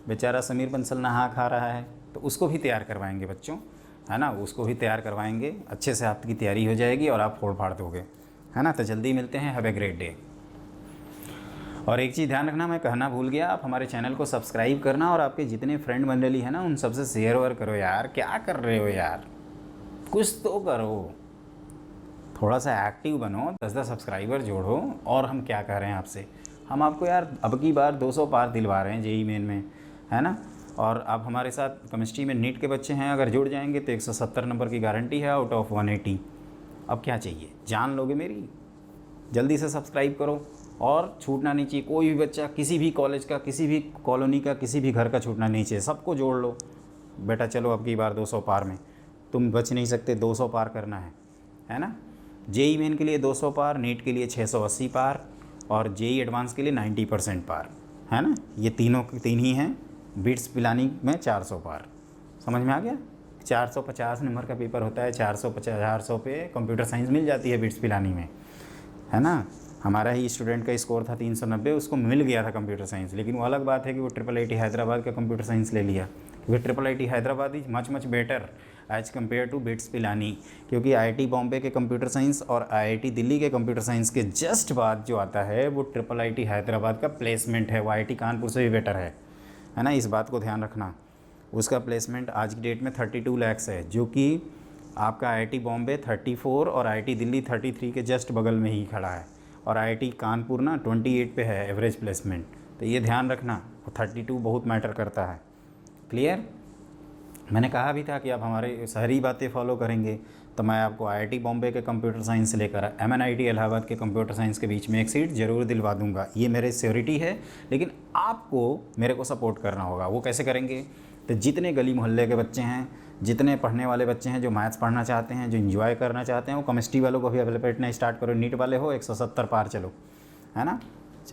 बेचारा समीर बंसल नहा खा रहा है, तो उसको भी तैयार करवाएंगे बच्चों, है ना। उसको भी तैयार करवाएंगे, अच्छे से आपकी तैयारी हो जाएगी और आप फोड़ फाड़ दोगे, है ना। तो जल्दी मिलते हैं, हैव ए ग्रेट डे। और एक चीज़ ध्यान रखना, मैं कहना भूल गया, आप हमारे चैनल को सब्सक्राइब करना, और आपके जितने फ्रेंड मंडली है ना, उन सबसे शेयर वेयर करो यार। क्या कर रहे हो यार, कुछ तो करो, थोड़ा सा एक्टिव बनो, 10-10 सब्सक्राइबर जोड़ो। और हम क्या कह रहे हैं आपसे, हम आपको यार अब की बार 200 पार दिलवा रहे हैं जेई मेन में, है ना। और आप हमारे साथ केमिस्ट्री में नीट के बच्चे हैं, अगर जुड़ जाएंगे तो 170 नंबर की गारंटी है आउट ऑफ 180। अब क्या चाहिए, जान लोगे मेरी। जल्दी से सब्सक्राइब करो, और छूटना नहीं चाहिए। कोई भी बच्चा किसी भी कॉलेज का, किसी भी कॉलोनी का, किसी भी घर का छूटना नहीं चाहिए, सबको जोड़ लो बेटा। चलो अब की बार 200 पार में तुम बच नहीं सकते, 200 पार करना है ना। जेई मेन के लिए 200 पार, नीट के लिए 680 पार, और जेई एडवांस के लिए 90% पार, है ना। ये तीन ही हैं। बिट्स पिलानी में 400 पार, समझ में आ गया। 450 नंबर का पेपर होता है, 400 पे कंप्यूटर साइंस मिल जाती है बिट्स पिलानी में, है ना। हमारा ही स्टूडेंट का स्कोर था 390, उसको मिल गया था कंप्यूटर साइंस। लेकिन वो अलग बात है कि वो IIIT हैदराबाद का कंप्यूटर साइंस ले लिया, क्योंकि IIIT Hyderabad is much better as compare to BITS Pilani. क्योंकि IIT बॉम्बे के कंप्यूटर साइंस और IIT दिल्ली के कंप्यूटर साइंस के जस्ट बाद जो आता है वो IIIT हैदराबाद का प्लेसमेंट है। वो IIT कानपुर से भी बेटर है ना। इस बात को ध्यान रखना। उसका प्लेसमेंट आज की डेट में 32 लाख है, जो कि आपका IIT बॉम्बे 34 और IIT दिल्ली 33 के जस्ट बगल में ही खड़ा है। और IIT कानपुर ना 28 पे है एवरेज प्लेसमेंट। तो ये ध्यान रखना, 32 बहुत मैटर करता है। क्लियर? मैंने कहा भी था कि आप हमारे सारी बातें फॉलो करेंगे तो मैं आपको IIT बॉम्बे के कंप्यूटर साइंस से लेकर MNIT इलाहाबाद के कंप्यूटर साइंस के बीच में एक सीट ज़रूर दिलवा दूंगा। ये मेरे श्योरिटी है, लेकिन आपको मेरे को सपोर्ट करना होगा। वो कैसे करेंगे? तो जितने गली मोहल्ले के बच्चे हैं, जितने पढ़ने वाले बच्चे हैं जो मैथ्स पढ़ना चाहते हैं, जो इन्जॉय करना चाहते हैं, वो केमिस्ट्री वालों को भी अवेलेबल करना स्टार्ट करो। नीट वाले हो 170 पार चलो, है ना।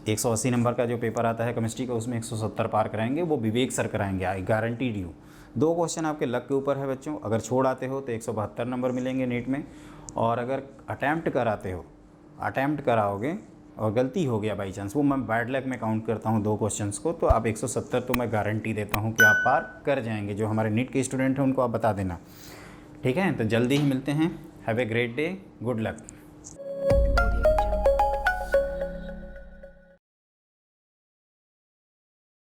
180 नंबर का जो पेपर आता है केमिस्ट्री का, उसमें 170 पार कराएंगे, वो विवेक सर कराएंगे, आई गारंटीड यू। 2 क्वेश्चन आपके लक के ऊपर है बच्चों। अगर छोड़ आते हो तो 172 नंबर मिलेंगे नीट में, और अगर अटैम्प्ट कराओगे और गलती हो गया बाई चांस, वो मैं बैड लक में काउंट करता हूँ 2 क्वेश्चंस को, तो आप 170 तो मैं गारंटी देता हूँ कि आप पार कर जाएंगे। जो हमारे नीट के स्टूडेंट हैं उनको आप बता देना, ठीक है। तो जल्दी ही मिलते हैं। Have a great day, good luck.